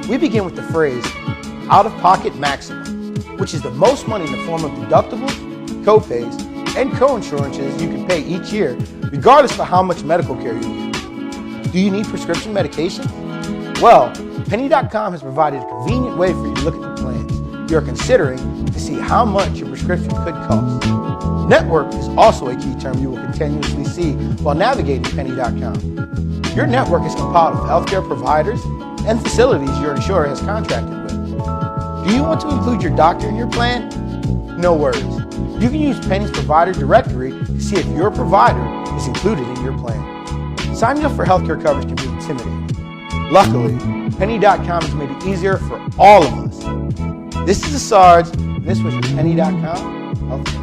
We begin with the phrase, out-of-pocket maximum, which is the most money in the form of deductibles, co-pays, and co-insurances you can pay each year, regardless of how much medical care you get. Do you need prescription medication? Well, Penny.com has provided a convenient way for you to look at the plans you are considering to see how much your prescription could cost. Network is also a key term you will continuously see while navigating Penny.com. Your network is compiled of healthcare providers and facilities your insurer has contracted with. Do you want to include your doctor in your plan? No worries. You can use Penny's provider directory to see if your provider is included in your plan. Signing up for healthcare coverage can be intimidating. Luckily, Penny.com has made it easier for all of us. This is Sarge, and this was your Penny.com healthcare.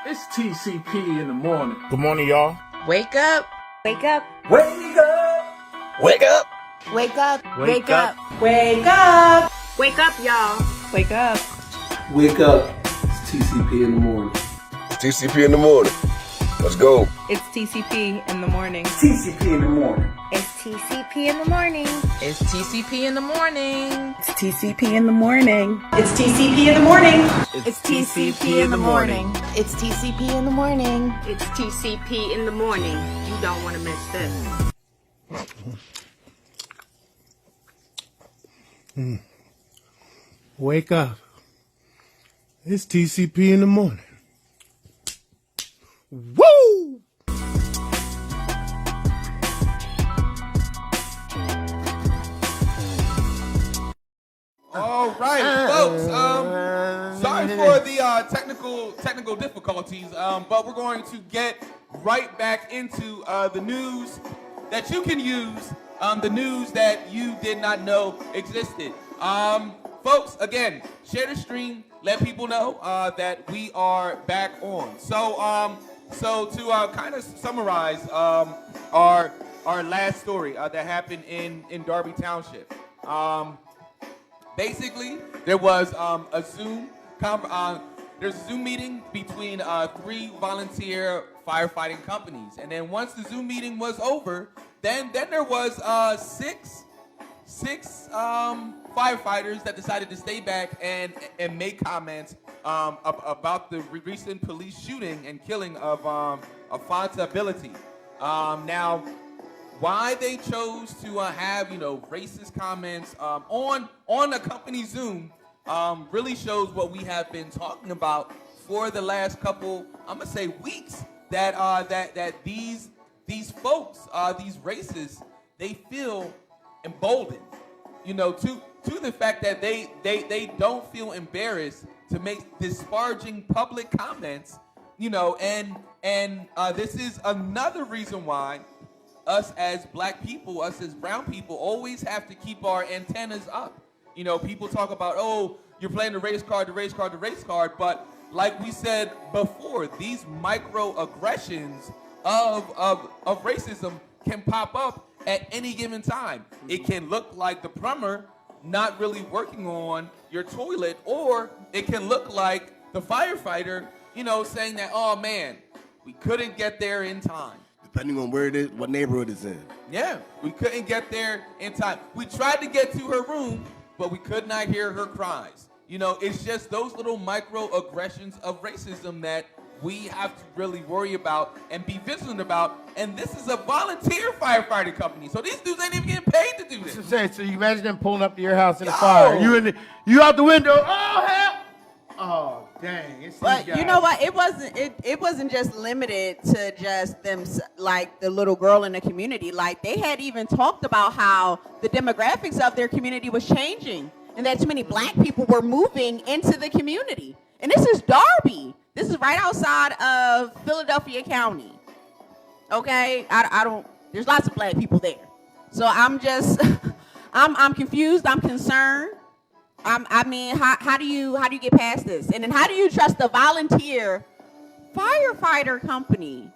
It's TCP in the morning. Good morning, y'all. Wake up. Wake up. Wake up. Wake up. Wake up. Wake up. Wake up. Wake up, y'all. Wake up. Wake up. It's TCP in the morning. TCP in the morning. Let's go. It's TCP in the morning. TCP in the morning. It's TCP in the morning. It's TCP in the morning. It's TCP in the morning. It's TCP in the morning. It's TCP in the morning. It's TCP in the morning. It's TCP in the morning. You don't want to miss this. Wake up. It's TCP in the morning. Woo! All right, folks. Sorry for the technical difficulties, but we're going to get right back into the news that you can use, the news that you did not know existed. Folks, again, share the stream. Let people know that we are back on. So to kind of summarize our last story that happened in Darby Township. Basically, there was a there's a Zoom meeting between 3 volunteer firefighting companies, and then once the Zoom meeting was over, then there was six firefighters that decided to stay back and make comments about the recent police shooting and killing of Fonta Ability. Now, why they chose to have racist comments on a company Zoom really shows what we have been talking about for the last couple, I'm gonna say, weeks. That these folks, these racists, they feel emboldened, to the fact that they don't feel embarrassed to make disparaging public comments, and this is another reason why us as black people, us as brown people, always have to keep our antennas up. People talk about, oh, you're playing the race card, but like we said before, these microaggressions of racism can pop up at any given time. It can look like the plumber not really working on your toilet, or it can look like the firefighter, saying that, oh man, we couldn't get there in time. Depending on where it is, what neighborhood it's in. Yeah, we couldn't get there in time. We tried to get to her room, but we could not hear her cries. It's just those little microaggressions of racism that we have to really worry about and be vigilant about. And this is a volunteer firefighting company, so these dudes ain't even getting paid to do this. So you imagine them pulling up to your house in a fire. You out the window. Oh hell! Oh dang! It's but you know what? It wasn't just limited to just them, like the little girl in the community. Like they had even talked about how the demographics of their community was changing, and that too many black people were moving into the community. And this is Darby. This is right outside of Philadelphia County. Okay, I don't. There's lots of black people there, so I'm just, I'm confused. I'm concerned. I mean, how do you get past this? And then how do you trust a volunteer firefighter company?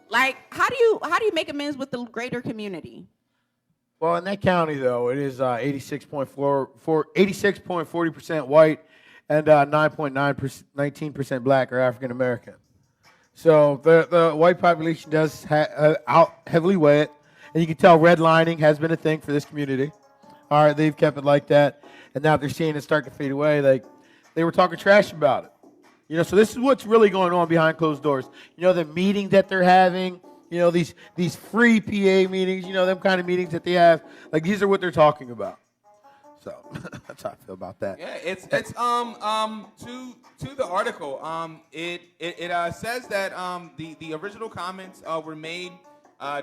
Like, how do you make amends with the greater community? Well, in that county, though, it is 86.40% white and 19% black or African American. So the white population does out heavily weigh it, and you can tell redlining has been a thing for this community. All right, they've kept it like that, and now they're seeing it start to fade away. Like they were talking trash about it. So this is what's really going on behind closed doors. The meeting that they're having. These free PA meetings. Them kind of meetings that they have. Like these are what they're talking about. So that's how I feel about that. Yeah, it's to the article. It says that the original comments were made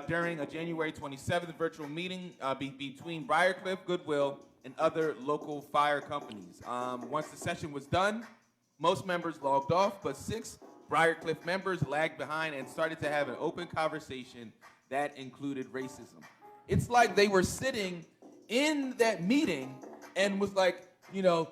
during a January 27th virtual meeting between Briarcliff, Goodwill, and other local fire companies. Once the session was done, most members logged off, but 6 Briarcliff members lagged behind and started to have an open conversation that included racism. It's like they were sitting in that meeting and was like, I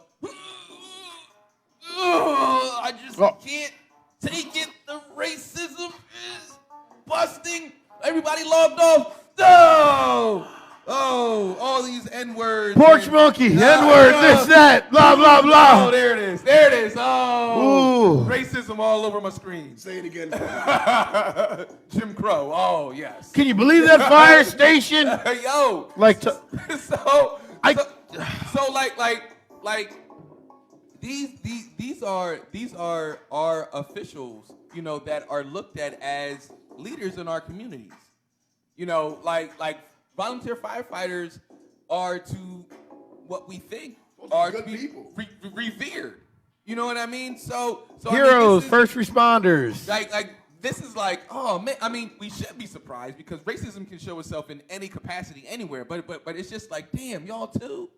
just can't take it. The racism is busting. Everybody logged off. No! Oh, all these N-words. Porch monkey, N-word, this, that, blah, blah, blah. Oh, there it is. There it is. Oh, ooh. Racism all over my screen. Say it again. Jim Crow. Oh, yes. Can you believe that fire station? Yo. Like, these are our officials, that are looked at as leaders in our communities. Like volunteer firefighters are to what we think are to be revered. You know what I mean? So heroes, first responders. Like this is like, oh man. I mean, we should be surprised because racism can show itself in any capacity anywhere. But it's just like, damn, y'all too.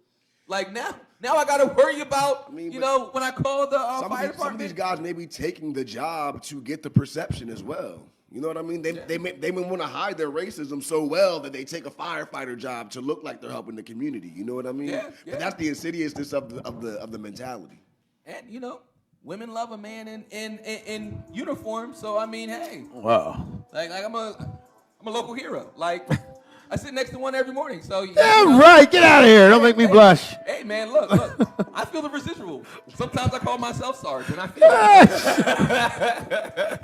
Like now I gotta worry about when I call the fire department. Some of these guys may be taking the job to get the perception as well. You know what I mean? They may want to hide their racism so well that they take a firefighter job to look like they're helping the community. You know what I mean? Yeah. But that's the insidiousness of the mentality. And women love a man in uniform. So I mean, hey, wow. Like I'm a local hero. Like I sit next to one every morning. So right, get out of here! Don't make me blush. Hey man, look, I feel the residual. Sometimes I call myself Sarge, and I feel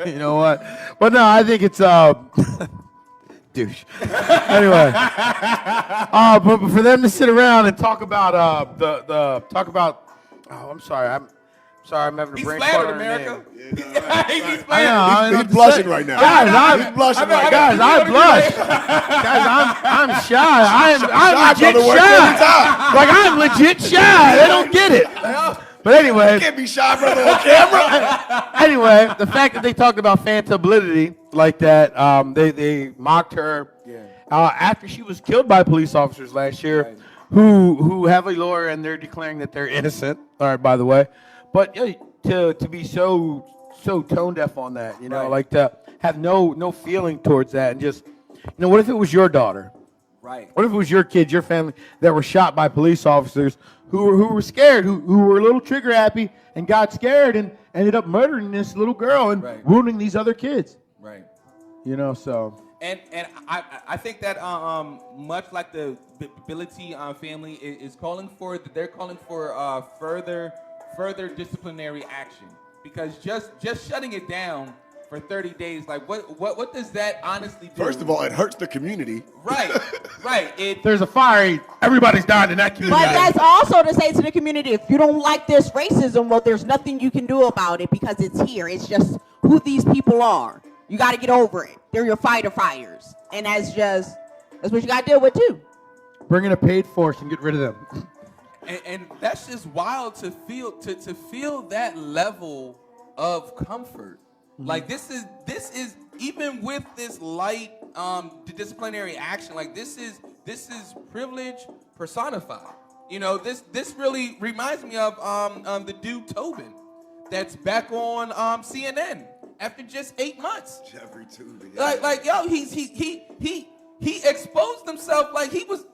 it. You know what? But no, I think it's douche. Anyway, but for them to sit around and talk about I'm sorry, I'm having a brain fart on America. He's blushing right now. Guys, I'm blush. Guys, I'm shy. I'm legit shy. Like I'm legit shy. They don't get it. But anyway, you can't be shy, brother, on camera. Anyway, the fact that they talked about phantomability like that, they mocked her after she was killed by police officers last year, right. who have a lawyer and they're declaring that they're innocent. All right, by the way, but to be so tone deaf on that, right. like to have no feeling towards that, and just what if it was your daughter? Right. What if it was your kids, your family that were shot by police officers who were scared, who were a little trigger happy and got scared and ended up murdering this little girl and wounding these other kids? Right. So. And I think that much like the Ability family is calling for, they're calling for further disciplinary action, because just shutting it down for 30 days, like what does that honestly do? First of all, it hurts the community. Right. There's a fire, everybody's dying in that community. But that's also to say to the community, if you don't like this racism, well, there's nothing you can do about it because it's here. It's just who these people are. You got to get over it. They're your fighter fires, and that's what you got to deal with too. Bring in a paid force and get rid of them. And that's just wild to feel that level of comfort. Mm-hmm. Like this is even with this light disciplinary action. Like this is privilege personified. This really reminds me of the dude Tobin that's back on CNN after just 8 months. Jeffrey Tubin. He exposed himself like he was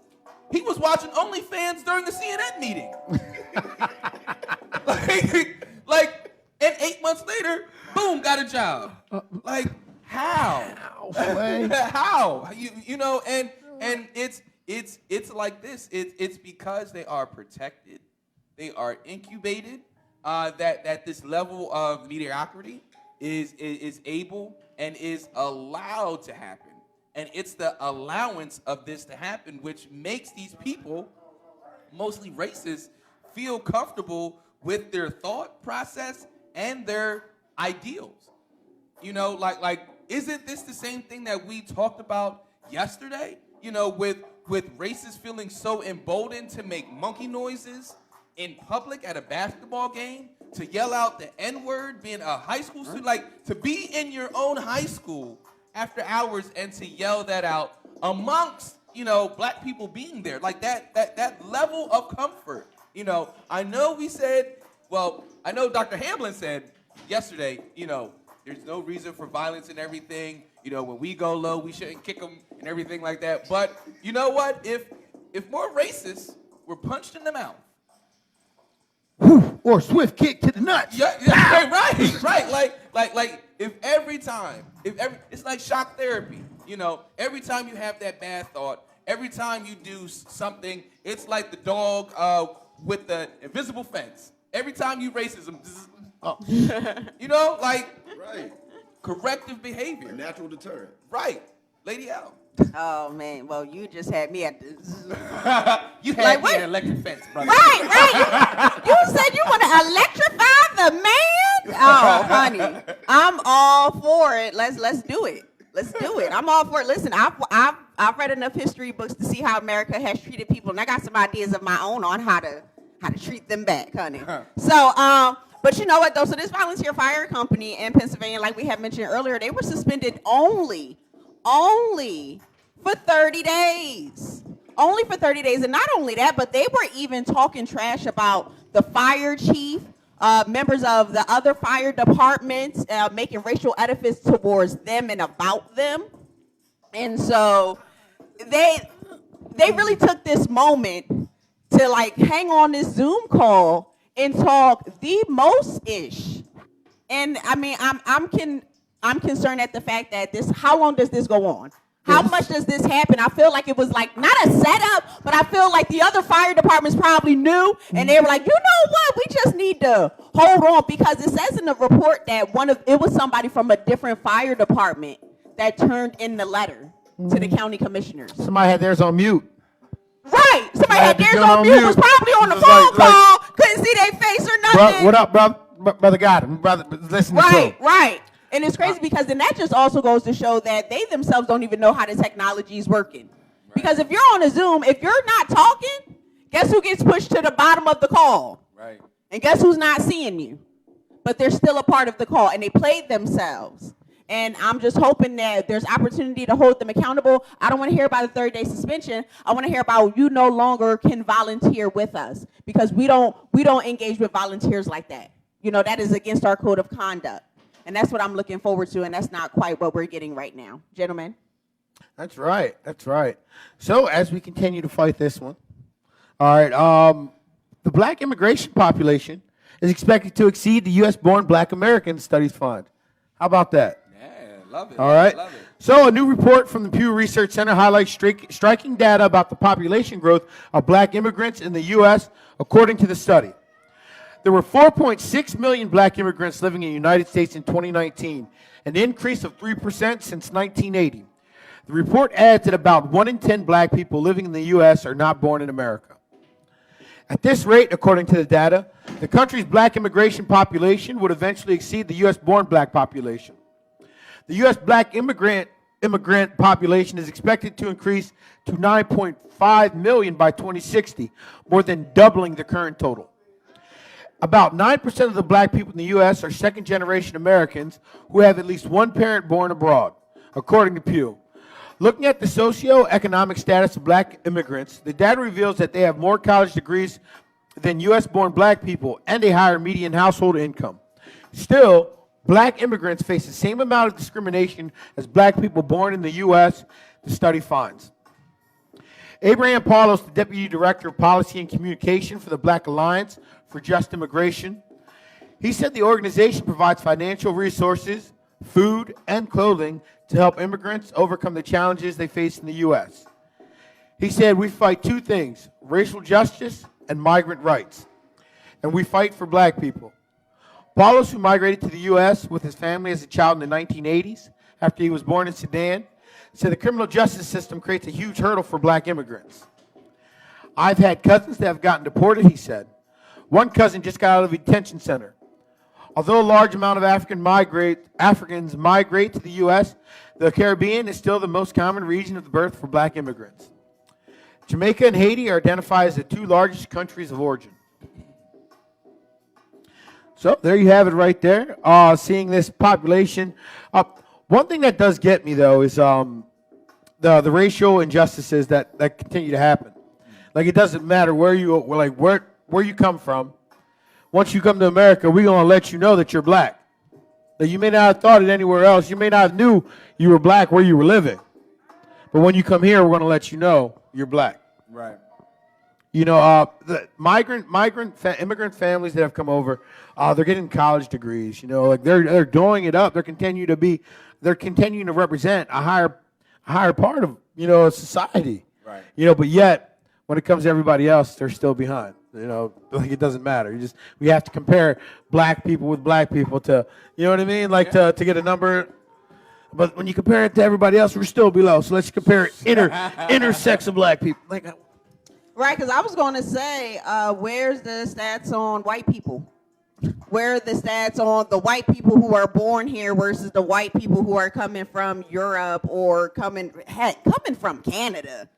watching OnlyFans during the CNN meeting. And 8 months later, boom, got a job. Like, how? How? And it's like this. It's because they are protected, they are incubated. That this level of mediocrity is able and is allowed to happen. And it's the allowance of this to happen which makes these people, mostly racist, feel comfortable with their thought process and their ideals. You know, like isn't this the same thing that we talked about yesterday? You know, with racists feeling so emboldened to make monkey noises in public at a basketball game, to yell out the N-word, being a high school student, like to be in your own high school after hours and to yell that out amongst, you know, black people being there, like that level of comfort. You know, I know Dr. Hamlin said yesterday, you know, there's no reason for violence and everything. You know, when we go low, we shouldn't kick them and everything like that. But you know what? If more racists were punched in the mouth, or swift kick to the nuts. Yeah, right. Like if every time, it's like shock therapy. You know, every time you have that bad thought, every time you do something, it's like the dog with the invisible fence. Every time you racism, you know, like corrective behavior, a natural deterrent. Right, Lady L. Oh man, well you just had me at the you had me at electric fence, brother. Right. You said you want to electrify the man? Oh, honey, I'm all for it. Let's do it. Let's do it. I'm all for it. Listen, I've read enough history books to see how America has treated people, and I got some ideas of my own on how to treat them back, honey. So, but you know what though? So this volunteer fire company in Pennsylvania, like we had mentioned earlier, they were suspended only for 30 days. Only for 30 days. And not only that, but they were even talking trash about the fire chief, members of the other fire departments, making racial epithets towards them and about them. And so they really took this moment to like hang on this Zoom call and talk the most-ish. And I mean, I'm concerned at the fact that how long does this go on? How much does this happen? I feel like it was like not a setup, but I feel like the other fire departments probably knew, and they were like, you know what? We just need to hold on, because it says in the report that it was somebody from a different fire department that turned in the letter to the county commissioners. Somebody had theirs on mute. Right. Somebody had theirs on mute. Was probably on the phone call. Couldn't see their face or nothing. What up, brother? Got him. Brother, listen to him. Right. And it's crazy because then that just also goes to show that they themselves don't even know how the technology is working. Right. Because if you're on a Zoom, if you're not talking, guess who gets pushed to the bottom of the call? Right. And guess who's not seeing you? But they're still a part of the call, and they played themselves. And I'm just hoping that there's opportunity to hold them accountable. I don't want to hear about a 30-day suspension. I want to hear about you no longer can volunteer with us, because we don't engage with volunteers like that. You know, that is against our code of conduct. And that's what I'm looking forward to, and that's not quite what we're getting right now. Gentlemen? That's right. That's right. So as we continue to fight this one, all right, the black immigration population is expected to exceed the U.S.-born Black American Studies Fund. How about that? Yeah, love it. All right. Love it. So a new report from the Pew Research Center highlights striking data about the population growth of black immigrants in the U.S. according to the study. There were 4.6 million black immigrants living in the United States in 2019, an increase of 3% since 1980. The report adds that about 1 in 10 black people living in the U.S. are not born in America. At this rate, according to the data, the country's black immigration population would eventually exceed the U.S.-born black population. The U.S. black immigrant population is expected to increase to 9.5 million by 2060, more than doubling the current total. About 9% of the black people in the U.S. are second-generation Americans who have at least one parent born abroad, according to Pew. Looking at the socioeconomic status of black immigrants, the data reveals that they have more college degrees than U.S.-born black people and a higher median household income. Still, black immigrants face the same amount of discrimination as black people born in the U.S., the study finds. Abraham Paulos, the Deputy Director of Policy and Communication for the Black Alliance for Just Immigration, he said the organization provides financial resources, food, and clothing to help immigrants overcome the challenges they face in the U.S. He said, we fight two things, racial justice and migrant rights, and we fight for black people. Paulus, who migrated to the U.S. with his family as a child in the 1980s after he was born in Sudan, said the criminal justice system creates a huge hurdle for black immigrants. I've had cousins that have gotten deported, he said. One cousin just got out of a detention center. Although a large amount of Africans migrate to the U.S., the Caribbean is still the most common region of birth for black immigrants. Jamaica and Haiti are identified as the two largest countries of origin. So there you have it right there, seeing this population. One thing that does get me, though, is the racial injustices that continue to happen. Like, it doesn't matter where you come from. Once you come to America, we're going to let you know that you're black. That you may not have thought it anywhere else. You may not have knew you were black where you were living. But when you come here, we're going to let you know you're black. Right. You know, the immigrant families that have come over, they're getting college degrees. You know, like they're doing it up. They're continuing to represent a higher part of, you know, society. Right. You know, but yet when it comes to everybody else, they're still behind. You know, like, it doesn't matter. We have to compare black people with black people to, you know what I mean? Like, to get a number. But when you compare it to everybody else, we're still below. So let's compare intersex of black people. Like, Right, because I was going to say, where's the stats on white people? Where are the stats on the white people who are born here versus the white people who are coming from Europe or coming from Canada?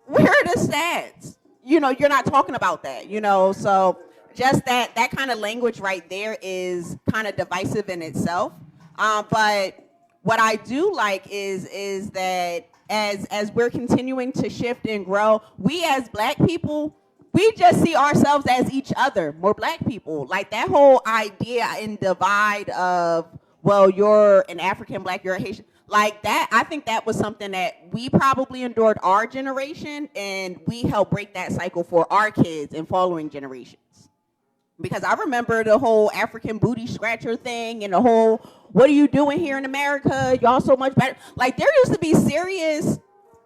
Where are the stats? You know, you're not talking about that, you know, so just that kind of language right there is kind of divisive in itself. But what I do like is that as we're continuing to shift and grow, we as black people, we just see ourselves as each other, more black people. Like, that whole idea and divide of, well, you're an African black, you're a Haitian. Like that, I think that was something that we probably endured our generation, and we helped break that cycle for our kids and following generations. Because I remember the whole African booty scratcher thing and the whole, what are you doing here in America? Y'all so much better. Like, there used to be serious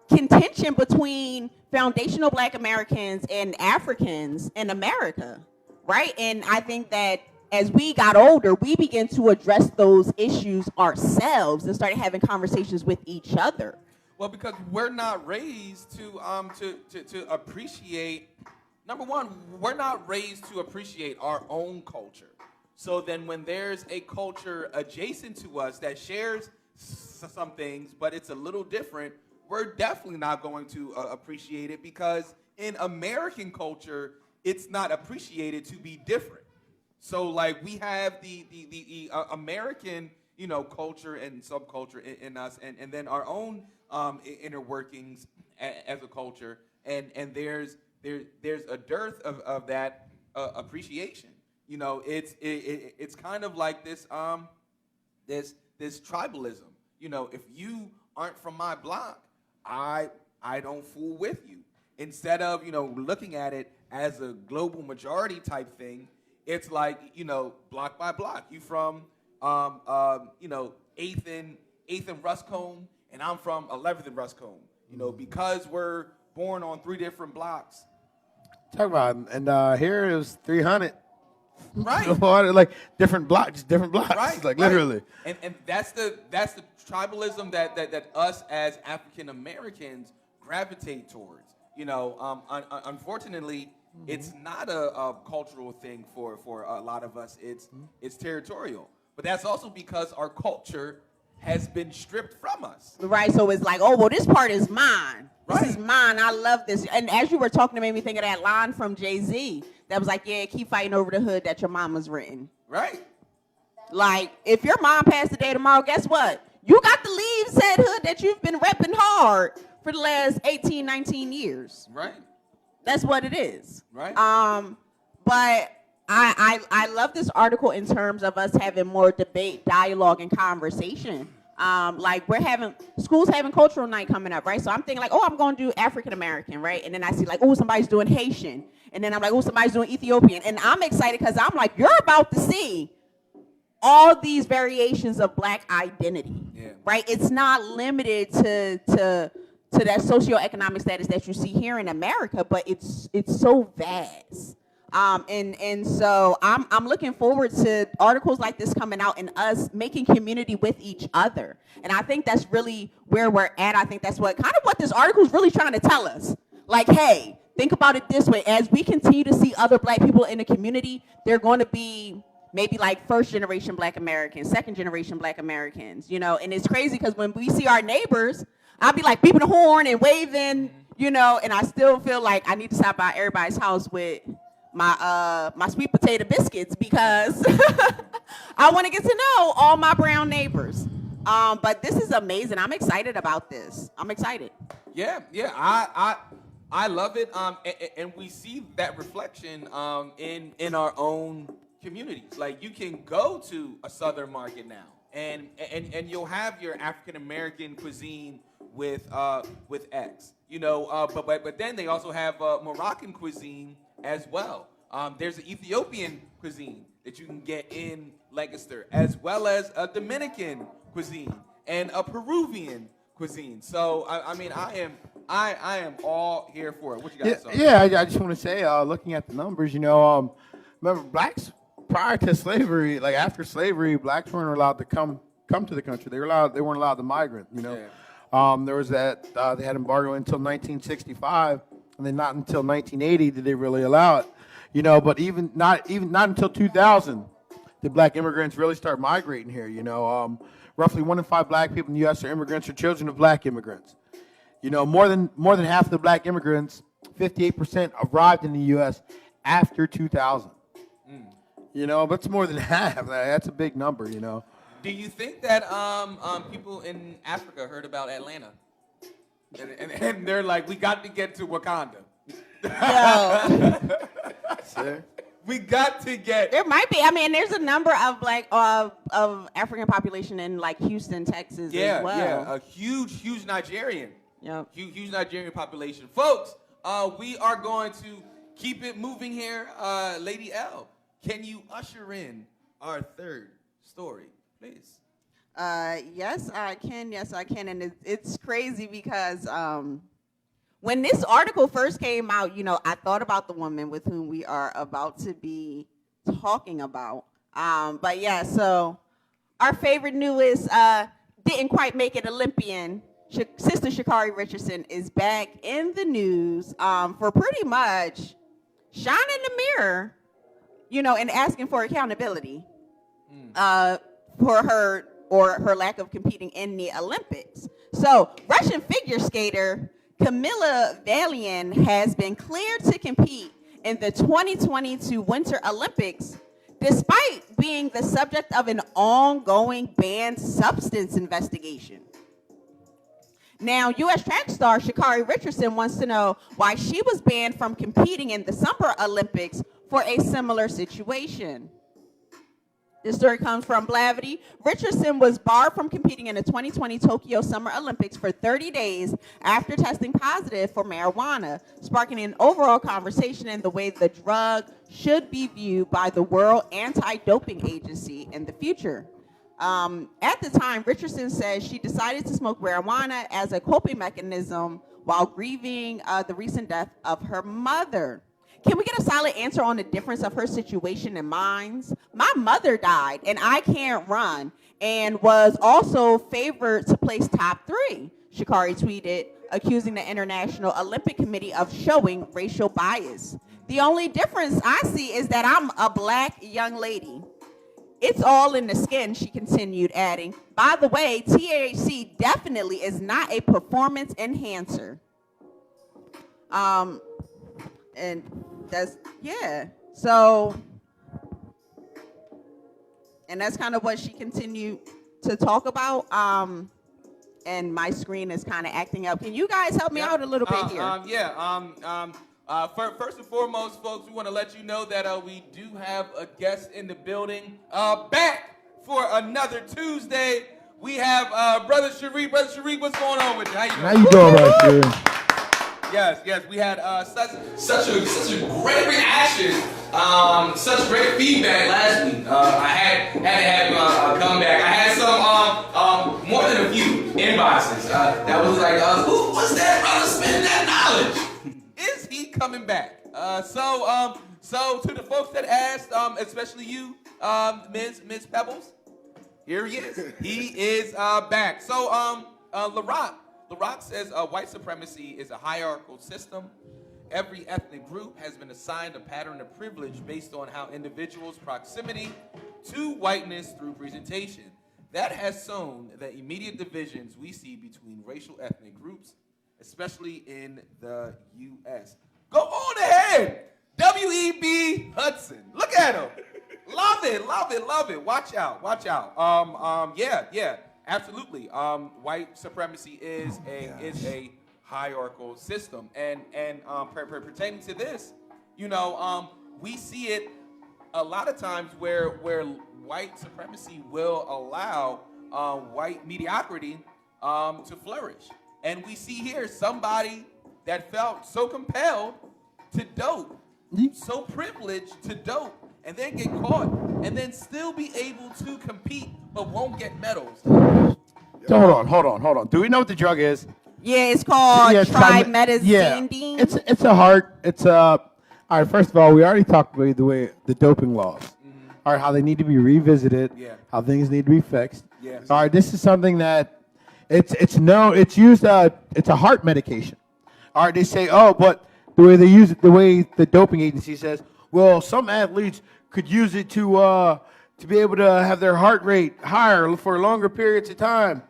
contention between foundational black Americans and Africans in America, right? And I think that as we got older, we began to address those issues ourselves and started having conversations with each other. Well, because we're not raised to appreciate. Number one, we're not raised to appreciate our own culture. So then, when there's a culture adjacent to us that shares some things, but it's a little different, we're definitely not going to appreciate it, because in American culture, it's not appreciated to be different. So, like, we have the American, you know, culture and subculture in us, and then our own inner workings as a culture, and there's a dearth of that appreciation. You know, it's kind of like this tribalism. You know, if you aren't from my block, I don't fool with you. Instead of, you know, looking at it as a global majority type thing, it's like, you know, block by block. You from, you know, 8th and Ruscombe, and I'm from 11th and Ruscombe. You know, because we're born on 3 different blocks. Talk about it. And here it was 300. Right. Like, different blocks. Right. Like, literally. And that's the tribalism that us as African Americans gravitate towards. You know, unfortunately, it's not a cultural thing for a lot of us. It's territorial. But that's also because our culture has been stripped from us. Right, so it's like, oh, well, this part is mine. This Right. is mine. I love this. And as you were talking, it made me think of that line from Jay-Z that was like, yeah, keep fighting over the hood that your mama's written. Right. Like, if your mom passed the day tomorrow, guess what? You got to leave said hood that you've been repping hard for the last 18, 19 years. Right. That's what it is. Right. But I love this article in terms of us having more debate, dialogue, and conversation. Like, schools having cultural night coming up, right? So I'm thinking like, oh, I'm going to do African American, right? And then I see like, oh, somebody's doing Haitian. And then I'm like, oh, somebody's doing Ethiopian. And I'm excited because I'm like, you're about to see all these variations of black identity, right? It's not limited to that socioeconomic status that you see here in America, but it's so vast. And so I'm looking forward to articles like this coming out and us making community with each other. And I think that's really where we're at. I think that's what this article is really trying to tell us. Like, hey, think about it this way. As we continue to see other Black people in the community, they're going to be maybe like first generation Black Americans, second generation Black Americans, you know. And it's crazy because when we see our neighbors, I'll be like beeping the horn and waving, you know, and I still feel like I need to stop by everybody's house with my sweet potato biscuits because I want to get to know all my brown neighbors. But this is amazing. I'm excited about this. I'm excited. Yeah, I love it. And we see that reflection in our own communities. Like, you can go to a Southern market now, and you'll have your African American cuisine with X. You know, but then they also have Moroccan cuisine as well. There's an Ethiopian cuisine that you can get in Lancaster, as well as a Dominican cuisine and a Peruvian cuisine. So I mean, I am all here for it. What you got? Yeah, I just want to say, looking at the numbers, you know, remember blacks prior to slavery, like after slavery, blacks weren't allowed to come to the country. They weren't allowed to migrate. You know, there was that they had embargo until 1965, and then not until 1980 did they really allow it. You know, but even not until 2000 did Black immigrants really start migrating here. You know, roughly 1 in 5 Black people in the U.S. are immigrants or children of Black immigrants. You know, more than half of the Black immigrants, 58%, arrived in the U.S. after 2000. You know, that's more than half. That's a big number. You know. Do you think that people in Africa heard about Atlanta, and they're like, we got to get to Wakanda? We got to get. There might be. I mean, there's a number of Black of African population in like Houston, Texas as well. Yeah, a huge Nigerian. Yep. Huge Nigerian population. Folks, we are going to keep it moving here. Lady L, can you usher in our third story, please? Yes, I can. Yes, I can. And it's crazy because when this article first came out, you know, I thought about the woman with whom we are about to be talking about. But yeah, so our favorite newest didn't quite make it Olympian, Sister Sha'Carri Richardson is back in the news for pretty much shining the mirror, you know, and asking for accountability for her or her lack of competing in the Olympics. So Russian figure skater Camilla Valian has been cleared to compete in the 2022 Winter Olympics despite being the subject of an ongoing banned substance investigation. Now, U.S. track star Sha'Carri Richardson wants to know why she was banned from competing in the Summer Olympics for a similar situation. This story comes from Blavity. Richardson was barred from competing in the 2020 Tokyo Summer Olympics for 30 days after testing positive for marijuana, sparking an overall conversation in the way the drug should be viewed by the World Anti-Doping Agency in the future. At the time, Richardson says she decided to smoke marijuana as a coping mechanism while grieving the recent death of her mother. Can we get a solid answer on the difference of her situation and mine's? My mother died, and I can't run, and was also favored to place top 3, Sha'Carri tweeted, accusing the International Olympic Committee of showing racial bias. The only difference I see is that I'm a Black young lady. It's all in the skin, she continued, adding, by the way, THC definitely is not a performance enhancer. And that's, yeah. So, and that's kind of what she continued to talk about. And my screen is kind of acting up. Can you guys help me out a little bit here? First and foremost, folks, we want to let you know that we do have a guest in the building. Back for another Tuesday. We have Brother Shareef. Brother Shareef, what's going on with you? How you doing, Brother Shareef? Yes, we had such a great reaction, such great feedback last week. I had to have a comeback. I had some more than a few inboxes that was like, what's that brother spending that knowledge? Is he coming back? So to the folks that asked, especially you, Ms. Pebbles, here he is. He is back. So LaRock says white supremacy is a hierarchical system. Every ethnic group has been assigned a pattern of privilege based on how individuals' proximity to whiteness through presentation. That has sown the immediate divisions we see between racial ethnic groups, especially in the U.S. Go on ahead, W.E.B. Hudson. Look at him. Love it. Watch out. Yeah, absolutely. White supremacy is a hierarchical system, and pertaining to this, we see it a lot of times where white supremacy will allow white mediocrity to flourish, and we see here somebody that felt so compelled to dope, so privileged to dope, and then get caught, and then still be able to compete, but won't get medals. So hold on. Do we know what the drug is? Yeah, it's called trimethazine. Yeah, it's a heart. It's all right. First of all, we already talked about the doping laws. All right, how they need to be revisited. Yeah. How things need to be fixed. Yeah. All right, this is something that it's used. It's a heart medication. All right, they say, but the way they use it, the way the doping agency says, well, some athletes could use it to be able to have their heart rate higher for longer periods of time.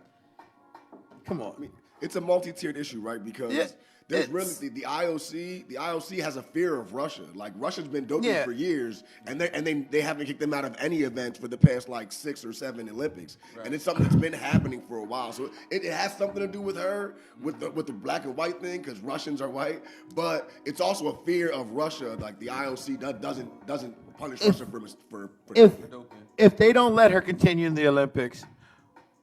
Come on. I mean, it's a multi-tiered issue, right? Because there's really the IOC. The IOC has a fear of Russia. Like Russia's been doping for years, and they haven't kicked them out of any events for the past like 6 or 7 Olympics. Right. And it's something that's been happening for a while. So it has something to do with her, with the black and white thing, because Russians are white. But it's also a fear of Russia. Like the IOC doesn't punish Russia for if they don't let her continue in the Olympics,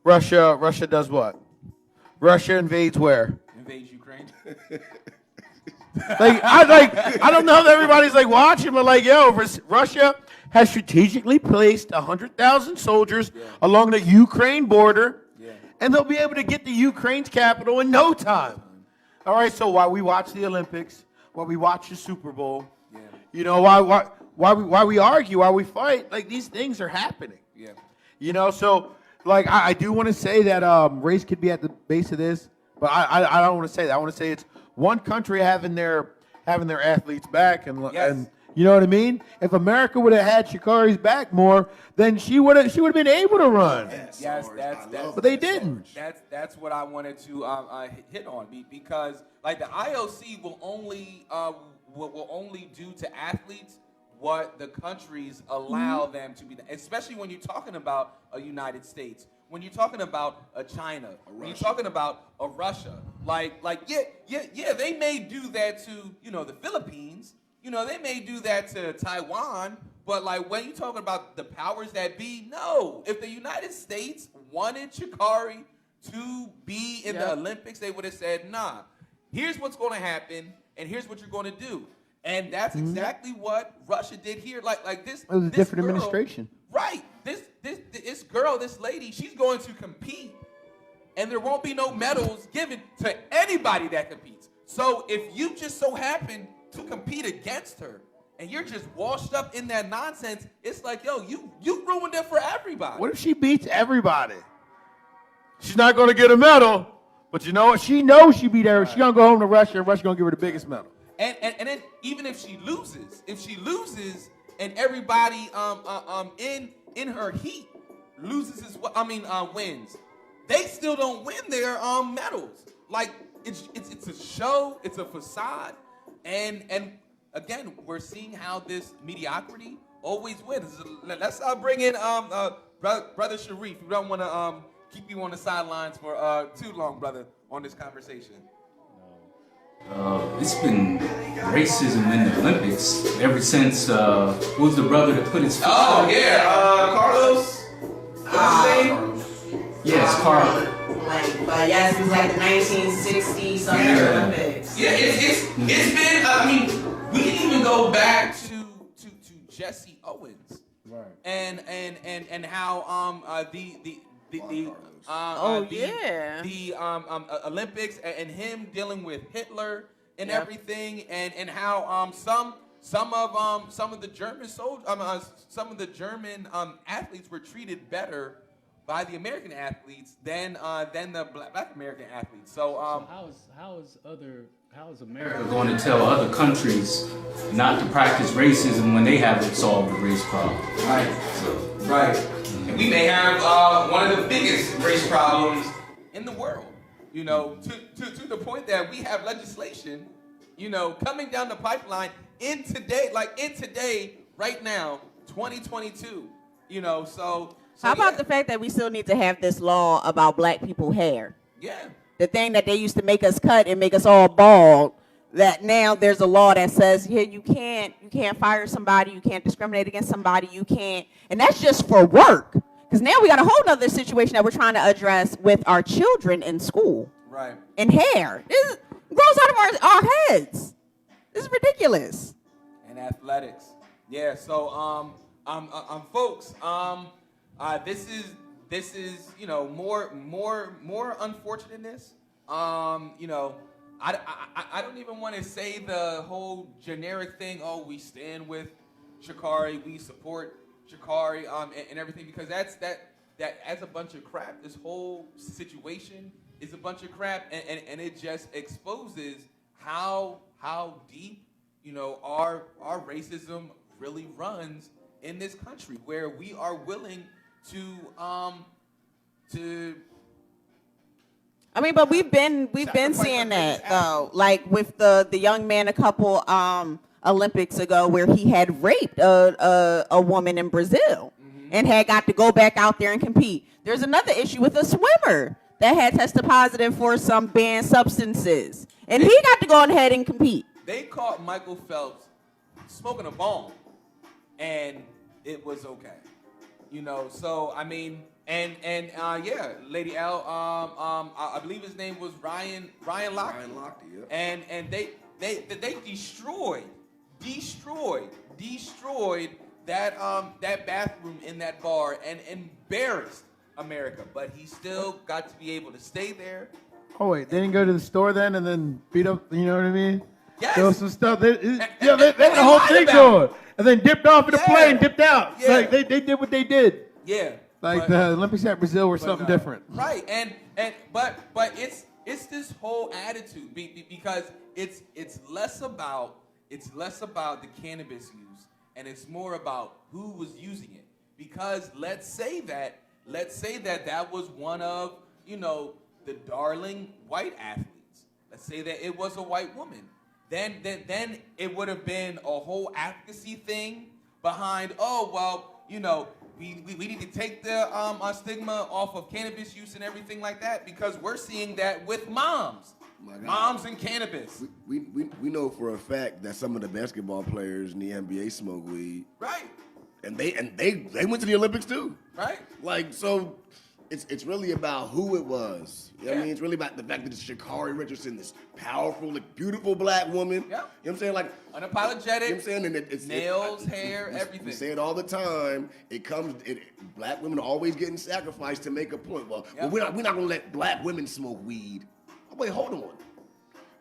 Russia does what? Russia invades where? Invades Ukraine. I don't know if everybody's like watching, but like, Russia has strategically placed 100,000 soldiers along the Ukraine border, and they'll be able to get to Ukraine's capital in no time. All right, so while we watch the Olympics, while we watch the Super Bowl, why we argue, why we fight, like these things are happening. Yeah. So like I do want to say that race could be at the base of this, but I don't want to say that. I want to say it's one country having their athletes back, and you know what I mean. If America would have had Sha'Cari's back more, then she would have been able to run. Yes, but they didn't. That's what I wanted to hit on, because like the IOC will only do to athletes what the countries allow them to be, especially when you're talking about a United States, when you're talking about a China, when you're talking about a Russia, they may do that to the Philippines, they may do that to Taiwan, but like when you're talking about the powers that be, no. If the United States wanted Sha'Cari to be in the Olympics, they would have said, nah, here's what's going to happen, and here's what you're going to do. And that's exactly what Russia did here. Like this. It was a different administration. Right. This girl, this lady, she's going to compete, and there won't be no medals given to anybody that competes. So if you just so happen to compete against her, and you're just washed up in that nonsense, it's like, you ruined it for everybody. What if she beats everybody? She's not going to get a medal, but you know what? She knows she beat her. She's going to go home to Russia, and Russia's going to give her the biggest medal. And then even if she loses, and everybody in her heat wins, they still don't win their medals. Like it's a show, it's a facade, and again we're seeing how this mediocrity always wins. Let's bring in brother Shareef. We don't want to keep you on the sidelines for too long, brother, on this conversation. It's been racism in the Olympics ever since who's the brother that put his foot Carlos. Yes, Carlos. But yes, it was like the 1960 something Olympics. Yeah, it's been. We can even go back to Jesse Owens, right? And how the Olympics and him dealing with Hitler and everything, and how some of the German some of the German athletes were treated better by the American athletes than the black American athletes. So how is America going to tell other countries not to practice racism when they haven't solved the race problem? Right. And we may have one of the biggest race problems in the world. You know, to the point that we have legislation, you know, coming down the pipeline in today, right now, 2022. You know, so how about the fact that we still need to have this law about black people hair? Yeah. The thing that they used to make us cut and make us all bald, that now there's a law that says, yeah, you can't fire somebody, you can't discriminate against somebody, you can't, and that's just for work. Because now we got a whole other situation that we're trying to address with our children in school. Right. And hair. This grows out of our heads. This is ridiculous. And athletics. Yeah, so folks, this is you know more unfortunateness. You know, I don't even want to say the whole generic thing. Oh, we stand with Sha'Carri, we support Sha'Carri, and everything, because that as a bunch of crap. This whole situation is a bunch of crap, and it just exposes how deep, you know, our racism really runs in this country, where we are willing to I mean, but we've been seeing that though, like with the young man a couple Olympics ago, where he had raped a woman in Brazil and had got to go back out there and compete. There's another issue with a swimmer that had tested positive for some banned substances, and he got to go ahead and compete. They caught Michael Phelps smoking a bong, and it was okay. You know, so I mean, and yeah, Lady L, I believe his name was Ryan Lochte. Ryan Lochte, yeah. And they destroyed that bathroom in that bar and embarrassed America, but he still got to be able to stay there. Oh wait, they didn't go to the store then and then beat up, you know what I mean? Yes. There was some stuff. They had the whole thing going. And then dipped off in the plane, dipped out. Yeah. Like they did what they did. Yeah. Like the Olympics at Brazil were something different. Right. But it's this whole attitude because it's less about the cannabis use, and it's more about who was using it. Because let's say that was one of, you know, the darling white athletes. Let's say that it was a white woman. Then it would have been a whole advocacy thing behind, oh, well, you know, we need to take the stigma off of cannabis use and everything like that, because we're seeing that with moms. Moms and cannabis. We know for a fact that some of the basketball players in the NBA smoke weed. Right. And they went to the Olympics too. Right. Like, so it's really about who it was. You know what I mean? It's really about the fact that it's Sha'Carri Richardson, this powerful, like, beautiful black woman. Yeah. You know what I'm saying? Like, unapologetic. You know what I'm saying? And it's nails, hair, everything. We say it all the time. Black women are always getting sacrificed to make a point. Well, we're not gonna let black women smoke weed. Oh, wait, hold on.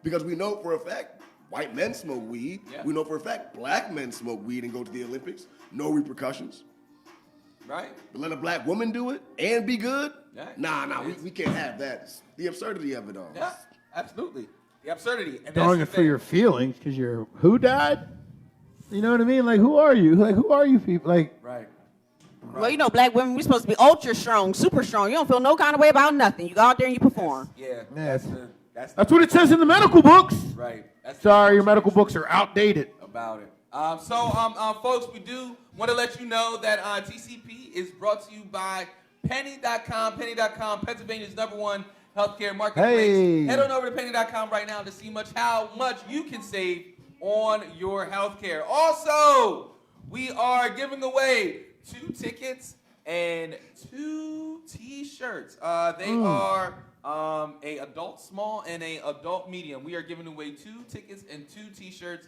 Because we know for a fact white men smoke weed. Yeah. We know for a fact black men smoke weed and go to the Olympics. No repercussions. Right. But let a black woman do it and be good? Yeah. Nah, we can't have that. It's the absurdity of it all. Yeah, absolutely. The absurdity. And Throwing it for your feelings because you're who died? You know what I mean? Like, who are you? Like, who are you people? Like, right. Well, you know, black women, we're supposed to be ultra strong, super strong. You don't feel no kind of way about nothing. You go out there and you perform. Yeah. That's what it says in the medical books. Right. Sorry, your medical books are outdated. About it. Folks, we do want to let you know that TCP is brought to you by Penny.com. Penny.com, Pennsylvania's #1 healthcare marketplace. Hey. Head on over to Penny.com right now to see how much you can save on your healthcare. Also, we are giving away 2 tickets and 2 T-shirts. They are a adult small and a adult medium. We are giving away 2 tickets and 2 T-shirts.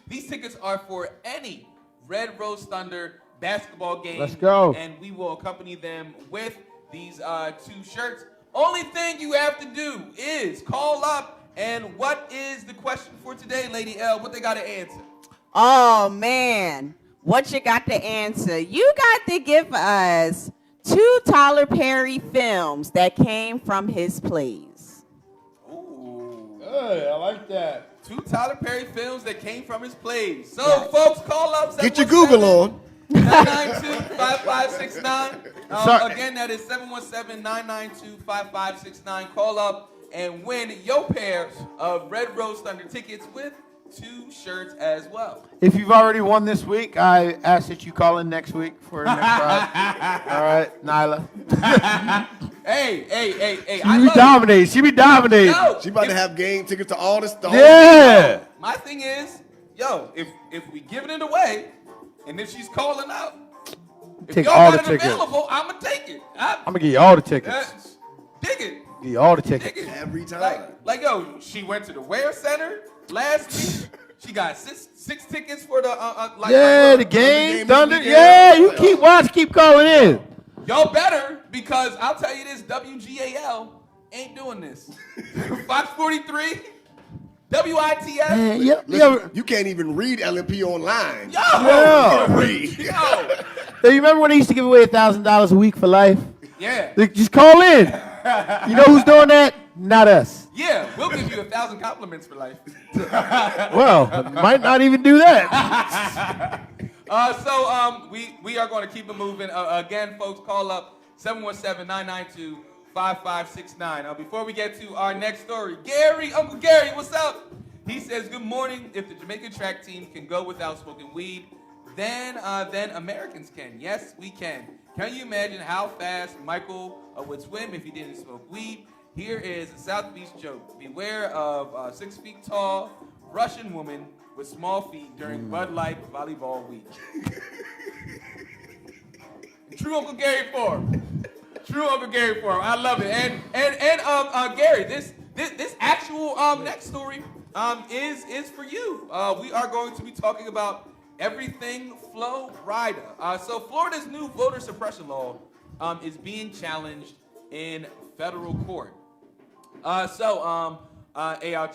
These tickets are for any Red Rose Thunder basketball game. Let's go. And we will accompany them with these 2 shirts. Only thing you have to do is call up And what is the question for today, Lady L? What they got to answer? Oh, man. What you got to answer? You got to give us 2 Tyler Perry films that came from his plays. Ooh. Good, I like that. 2 Tyler Perry films that came from his plays. So, folks, call up. Get your Google on. 992-5569. Again, that is 717-992-5569. Call up and win your pair of Red Rose Thunder tickets with 2 shirts as well. If you've already won this week, I ask that you call in next week for next prize. All right, Nyla. Hey. She be dominating. Yo, She about to have game tickets to all this stuff. Yeah. My thing is, if we giving it away, and if she's calling out, if Take y'all all got the it tickets. available, I'ma take it. I'm gonna give you all the tickets. Dig it. Give you all the tickets. Dig it. Every time. Like, yo, she went to the Ware Center last week. She got six tickets for the The game, Thunder. weekend. Yeah, you keep calling in. Y'all better, because I'll tell you this, WGAL ain't doing this. Fox 43, WITF. Man, You can't even read LMP online. Yo! Yeah. Read. Yo! So you remember when they used to give away $1,000 a week for life? Yeah. Just call in. You know who's doing that? Not us. Yeah, we'll give you 1,000 compliments for life. Well, might not even do that. We are going to keep it moving. Again, folks, call up 717-992-5569. Before we get to our next story, Uncle Gary, what's up? He says, good morning. If the Jamaican track team can go without smoking weed, then Americans can. Yes, we can. Can you imagine how fast Michael would swim if he didn't smoke weed? Here is a South Beach joke. Beware of a 6 feet tall Russian woman with small feet during Bud Light volleyball week. True Uncle Gary form. True Uncle Gary form. I love it. And Gary, this actual next story is for you. We are going to be talking about everything Flo Rida. So Florida's new voter suppression law is being challenged in federal court. A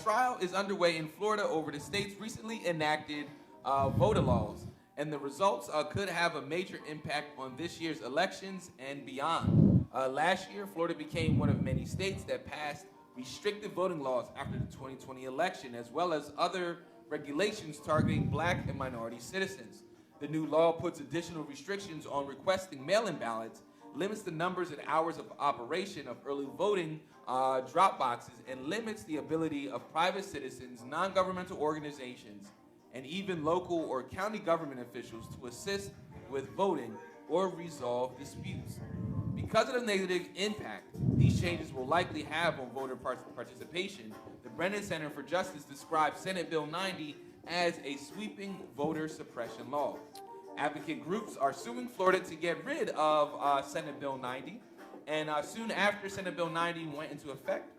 trial is underway in Florida over the state's recently enacted voter laws, and the results could have a major impact on this year's elections and beyond. Last year, Florida became one of many states that passed restrictive voting laws after the 2020 election, as well as other regulations targeting black and minority citizens. The new law puts additional restrictions on requesting mail-in ballots, limits the numbers and hours of operation of early voting drop boxes, and limits the ability of private citizens, non-governmental organizations, and even local or county government officials to assist with voting or resolve disputes. Because of the negative impact these changes will likely have on voter participation, the Brennan Center for Justice described Senate Bill 90 as a sweeping voter suppression law. Advocate groups are suing Florida to get rid of Senate Bill 90. And soon after Senate Bill 90 went into effect,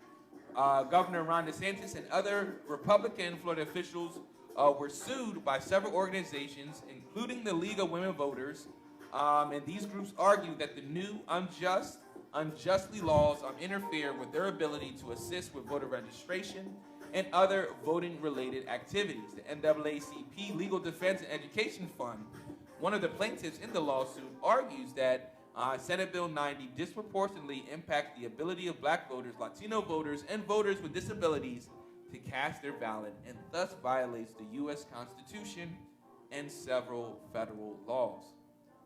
Governor Ron DeSantis and other Republican Florida officials were sued by several organizations, including the League of Women Voters. And these groups argue that the new unjustly laws interfere with their ability to assist with voter registration and other voting-related activities. The NAACP Legal Defense and Education Fund, one of the plaintiffs in the lawsuit, argues that Senate Bill 90 disproportionately impacts the ability of black voters, Latino voters, and voters with disabilities to cast their ballot, and thus violates the U.S. Constitution and several federal laws.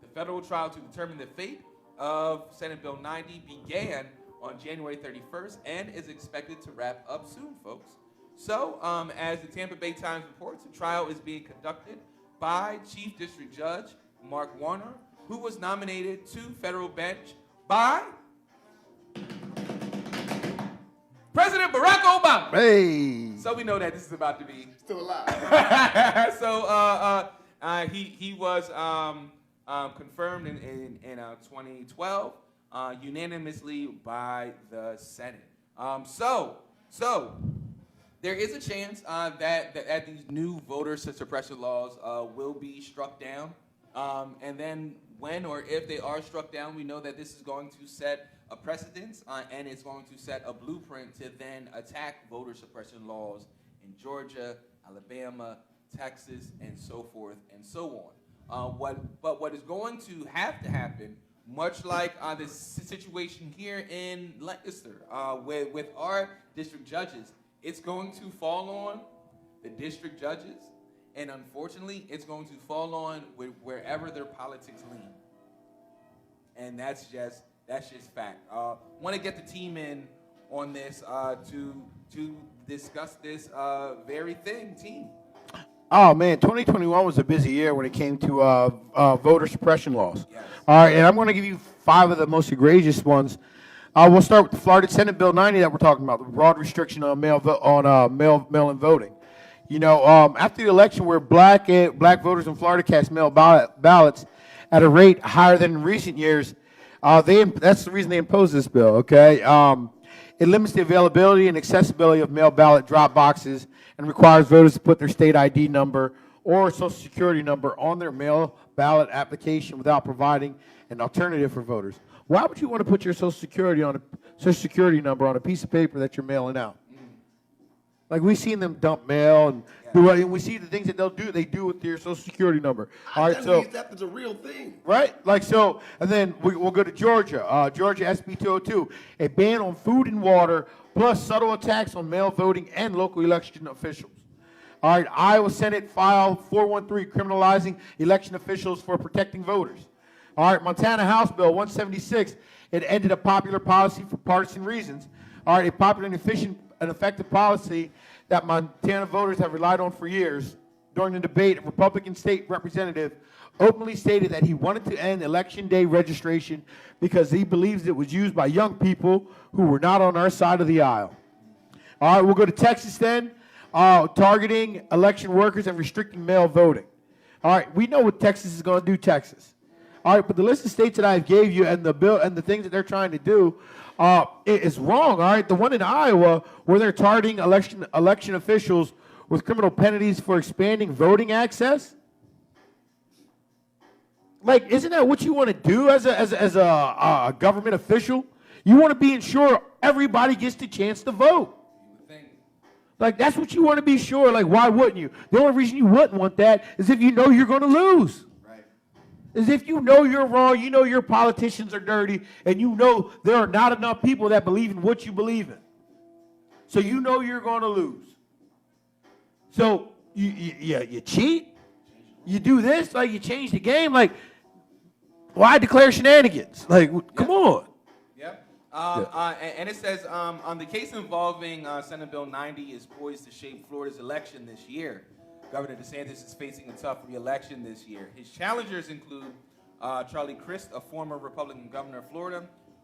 The federal trial to determine the fate of Senate Bill 90 began on January 31st and is expected to wrap up soon, folks. So, as the Tampa Bay Times reports, the trial is being conducted by Chief District Judge Mark Warner, who was nominated to federal bench by President Barack Obama. Hey. So we know that this is about to be Still alive. So he was confirmed in 2012 unanimously by the Senate. So there is a chance that these new voter suppression laws will be struck down. And then when or if they are struck down, we know that this is going to set a precedent, and it's going to set a blueprint to then attack voter suppression laws in Georgia, Alabama, Texas, and so forth and so on. What is going to have to happen, much like this situation here in Lancaster with our district judges, it's going to fall on the district judges, and unfortunately, it's going to fall on wherever their politics lean. And that's just fact. Want to get the team in on this to discuss this very thing, team. Oh man, 2021 was a busy year when it came to voter suppression laws. Yes. All right, and I'm going to give you 5 of the most egregious ones. We'll start with the Florida Senate Bill 90 that we're talking about, the broad restriction on mail-in voting. You know, after the election, where black voters in Florida cast mail ballots at a rate higher than in recent years, that's the reason they imposed this bill. Okay, it limits the availability and accessibility of mail ballot drop boxes and requires voters to put their state ID number or social security number on their mail ballot application without providing an alternative for voters. Why would you want to put your social security number on a piece of paper that you're mailing out? Like, we've seen them dump mail and do it, and we see the things that they'll do. They do with your social security number. All right, so that's a real thing, right? Like, so, and then we'll go to Georgia. Georgia SB 202, a ban on food and water, plus subtle attacks on mail voting and local election officials. All right, Iowa Senate File 413, criminalizing election officials for protecting voters. All right, Montana House Bill 176, it ended a popular policy for partisan reasons. All right, a popular and efficient and effective policy that Montana voters have relied on for years. During the debate, a Republican state representative openly stated that he wanted to end election day registration because he believes it was used by young people who were not on our side of the aisle. All right, we'll go to Texas then, targeting election workers and restricting mail voting. All right, we know what Texas is going to do, Texas. All right, but the list of states that I gave you and the bill and the things that they're trying to do, it is wrong. All right, the one in Iowa where they're targeting election officials with criminal penalties for expanding voting access. Like, isn't that what you want to do as a government official? You want to be sure everybody gets the chance to vote. Like, that's what you want to be sure. Like, why wouldn't you? The only reason you wouldn't want that is if you know you're going to lose. Is if you know you're wrong, you know your politicians are dirty, and you know there are not enough people that believe in what you believe in. So you know you're going to lose. So you cheat, you do this, like you change the game. Like, why declare shenanigans? Like, come on. Yep. And it says on the case involving Senate Bill 90 is poised to shape Florida's election this year. Governor DeSantis is facing a tough re-election this year. His challengers include Charlie Crist, a former Republican governor of Florida,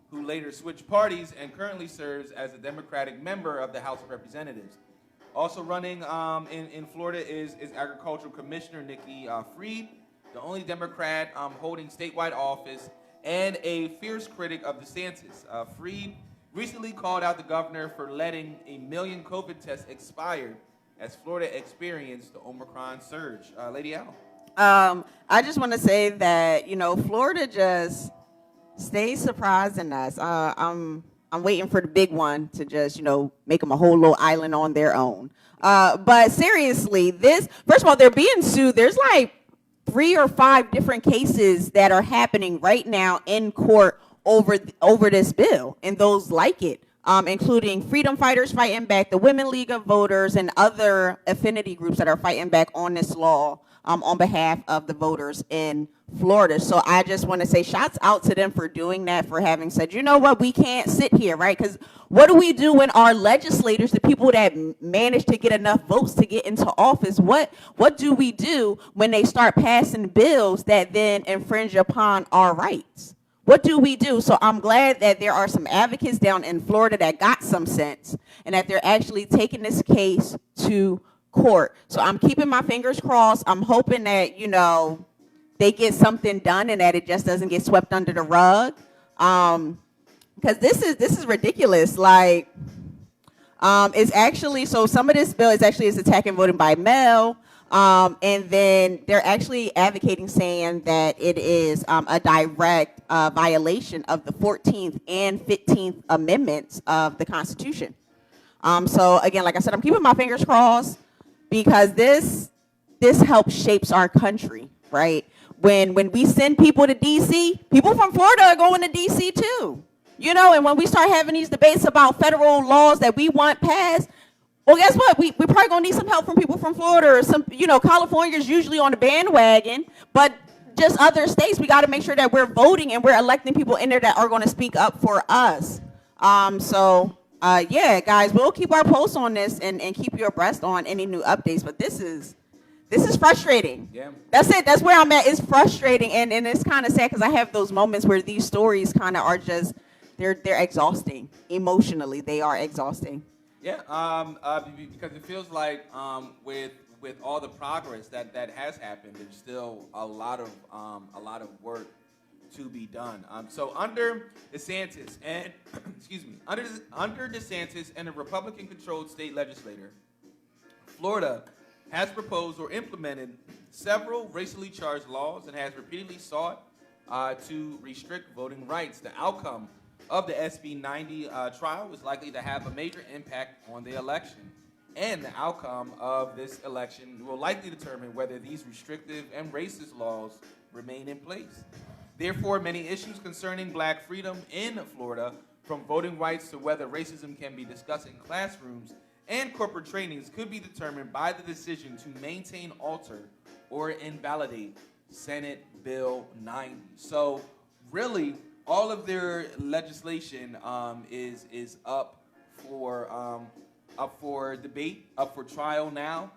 who later switched parties and currently serves as a Democratic member of the House of Representatives. Also running in Florida is Agricultural Commissioner Nikki Freed, the only Democrat holding statewide office, and a fierce critic of DeSantis. Freed recently called out the governor for letting 1 million COVID tests expire as Florida experienced the Omicron surge. Lady Al. I just want to say that, Florida just stays surprising us. I'm waiting for the big one to just, make them a whole little island on their own. But seriously, first of all, they're being sued. There's like 3 or 5 different cases that are happening right now in court over this bill, and those like it. Including freedom fighters fighting back, the Women League of Voters, and other affinity groups that are fighting back on this law on behalf of the voters in Florida. So I just want to say shouts out to them for doing that, for having said, you know what, we can't sit here, right? Because what do we do when our legislators, the people that manage to get enough votes to get into office, what do we do when they start passing bills that then infringe upon our rights? What do we do? So I'm glad that there are some advocates down in Florida that got some sense and that they're actually taking this case to court. So I'm keeping my fingers crossed. I'm hoping that, they get something done and that it just doesn't get swept under the rug. Because this is ridiculous. Like, it's actually, so some of this bill is attacking voting by mail. And then they're actually advocating, saying that it is a direct violation of the 14th and 15th Amendments of the Constitution. So again, like I said, I'm keeping my fingers crossed because this helps shapes our country, right? When we send people to DC, people from Florida are going to DC too. You know, and when we start having these debates about federal laws that we want passed, well, guess what? We probably gonna need some help from people from Florida or some, you know, California's usually on the bandwagon, but just other states, we gotta make sure that we're voting and we're electing people in there that are gonna speak up for us. Yeah, guys, we'll keep our pulse on this and keep you abreast on any new updates, but this is frustrating. Yeah. That's it. That's where I'm at. It's frustrating, and it's kind of sad because I have those moments where these stories kind of are just, they're exhausting. Emotionally, they are exhausting. Yeah, because it feels like with all the progress that has happened, there's still a lot of work to be done. So under DeSantis and under DeSantis and a Republican-controlled state legislature, Florida has proposed or implemented several racially charged laws and has repeatedly sought to restrict voting rights. The outcome of the SB 90 trial is likely to have a major impact on the election. And the outcome of this election will likely determine whether these restrictive and racist laws remain in place. Therefore, many issues concerning black freedom in Florida, from voting rights to whether racism can be discussed in classrooms and corporate trainings, could be determined by the decision to maintain, alter, or invalidate Senate Bill 90. So really, all of their legislation is up for debate, up for trial now,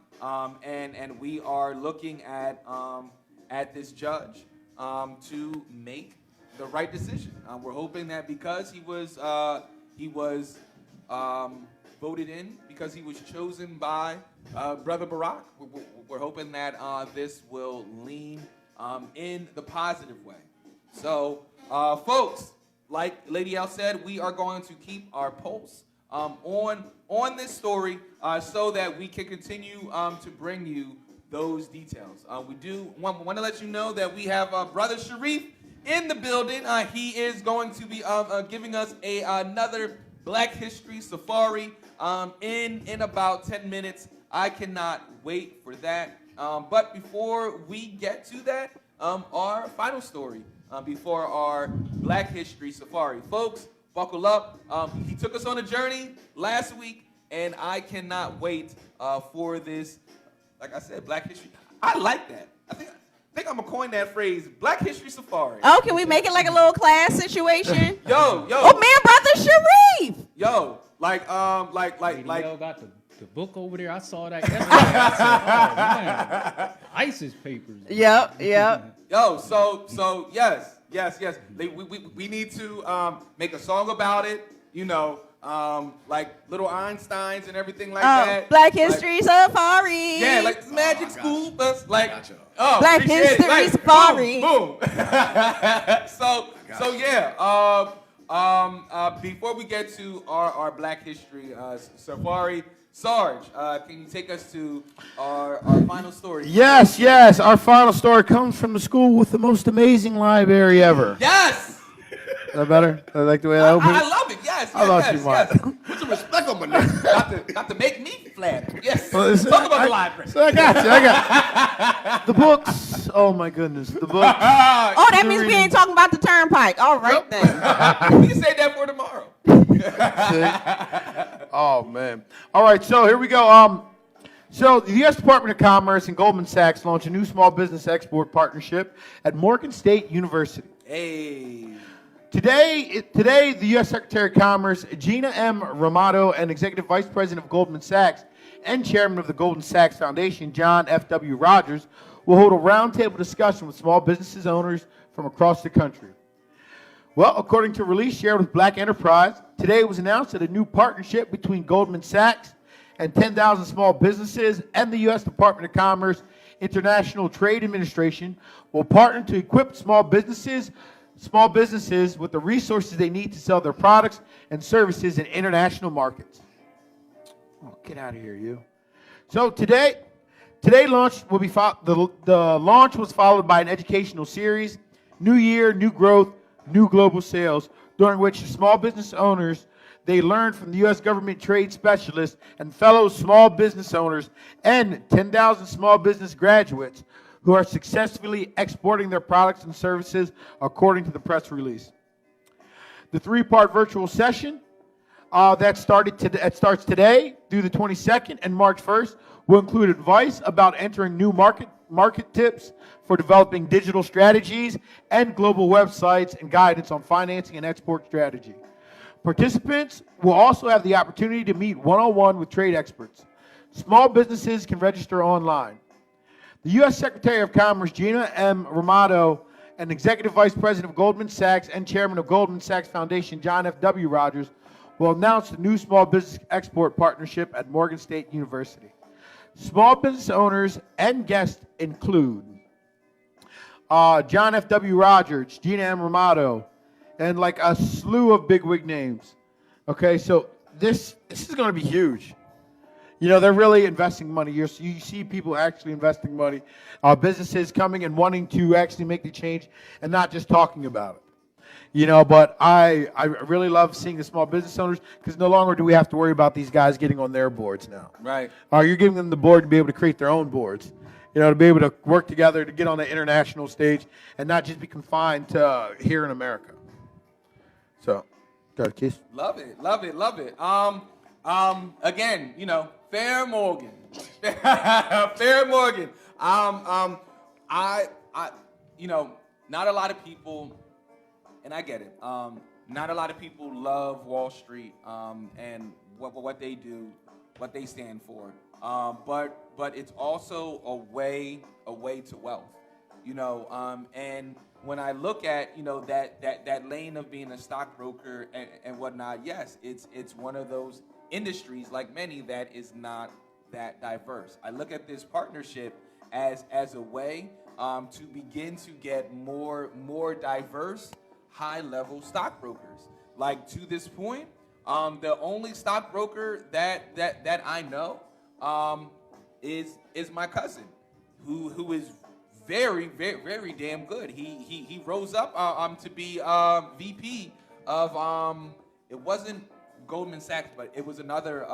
and we are looking at this judge to make the right decision. We're hoping that because he was voted in, because he was chosen by Brother Barack, we're hoping that this will lean in the positive way. So, folks, like Lady L said, we are going to keep our pulse on this story so that we can continue to bring you those details. We do want to let you know that we have Brother Shareef in the building. He is going to be giving us another Black History Safari in about 10 minutes. I cannot wait for that. But before we get to that, our final story before our Black History Safari. Folks, buckle up. He took us on a journey last week, and I cannot wait for this. Like I said, Black History. I like that. I think I'm gonna coin that phrase, Black History Safari. Oh, can we make it like a little class situation? Yo. Oh man, Brother Shareef. Yo, like. Y'all got the book over there. I saw that yesterday. I said, oh man, ISIS papers. Yep. Yo, so yes. We need to make a song about it. You know, like little Einsteins and everything like that. Black History Safari. Yeah, like magic school bus. Like, Gotcha. Black History like, Safari. Boom. So yeah. Before we get to our Black History Safari, Sarge, can you take us to our final story? Yes. Our final story comes from the school with the most amazing library ever. Yes. Is that better? I like the way I opened it. I love it. Yes. I thought you might. Put some respect on my name. Got to make me flattered. Yes. Well, Talk about the library. So I got the books. Oh my goodness, the books. Oh, that means we ain't talking about the turnpike. All right then. We can save that for tomorrow. Oh man. All right, so here we go. So the U.S. Department of Commerce and Goldman Sachs launched a new small business export partnership at Morgan State University. Hey. Today, the U.S. Secretary of Commerce, Gina M. Ramato, and Executive Vice President of Goldman Sachs and Chairman of the Goldman Sachs Foundation, John F.W. Rogers, will hold a roundtable discussion with small businesses owners from across the country. Well, according to a release shared with Black Enterprise, today it was announced that a new partnership between Goldman Sachs and 10,000 small businesses and the U.S. Department of Commerce International Trade Administration will partner to equip small businesses with the resources they need to sell their products and services in international markets. Oh, get out of here, you. So today Today launch will be the launch was followed by an educational series, New Year, New Growth, New Global Sales, during which small business owners, they learned from the U.S. government trade specialists and fellow small business owners and 10,000 small business graduates who are successfully exporting their products and services according to the press release. The three-part virtual session that starts today through the 22nd and March 1st will include advice about entering new market tips for developing digital strategies and global websites and guidance on financing and export strategy. Participants will also have the opportunity to meet one-on-one with trade experts. Small businesses can register online. The U.S. Secretary of Commerce, Gina M. Raimondo, and Executive Vice President of Goldman Sachs and Chairman of Goldman Sachs Foundation, John F. W. Rogers, will announce the new small business export partnership at Morgan State University. Small business owners and guests include John F. W. Rogers, Gina M. Raimondo, and like a slew of bigwig names. Okay, so this is going to be huge. You know, they're really investing money here. So you see people actually investing money, businesses coming and wanting to actually make the change and not just talking about it. You know, but I really love seeing the small business owners because no longer do we have to worry about these guys getting on their boards now. Right. You're giving them the board to be able to create their own boards. You know, to be able to work together to get on the international stage and not just be confined to here in America. So, go ahead, Keith. Love it, love it, love it. Again, you know, Fair Morgan. Fair Morgan. You know, not a lot of people, and I get it. Not a lot of people love Wall Street and what they do, what they stand for. But it's also a way to wealth. You know, and when I look at, you know, that lane of being a stockbroker and whatnot, yes, it's one of those industries, like many, that is not that diverse. I look at this partnership as a way to begin to get more diverse, high-level stockbrokers. Like, to this point, the only stockbroker that I know is my cousin, who is very, very, very damn good. He rose up to be VP of it wasn't Goldman Sachs, but it was another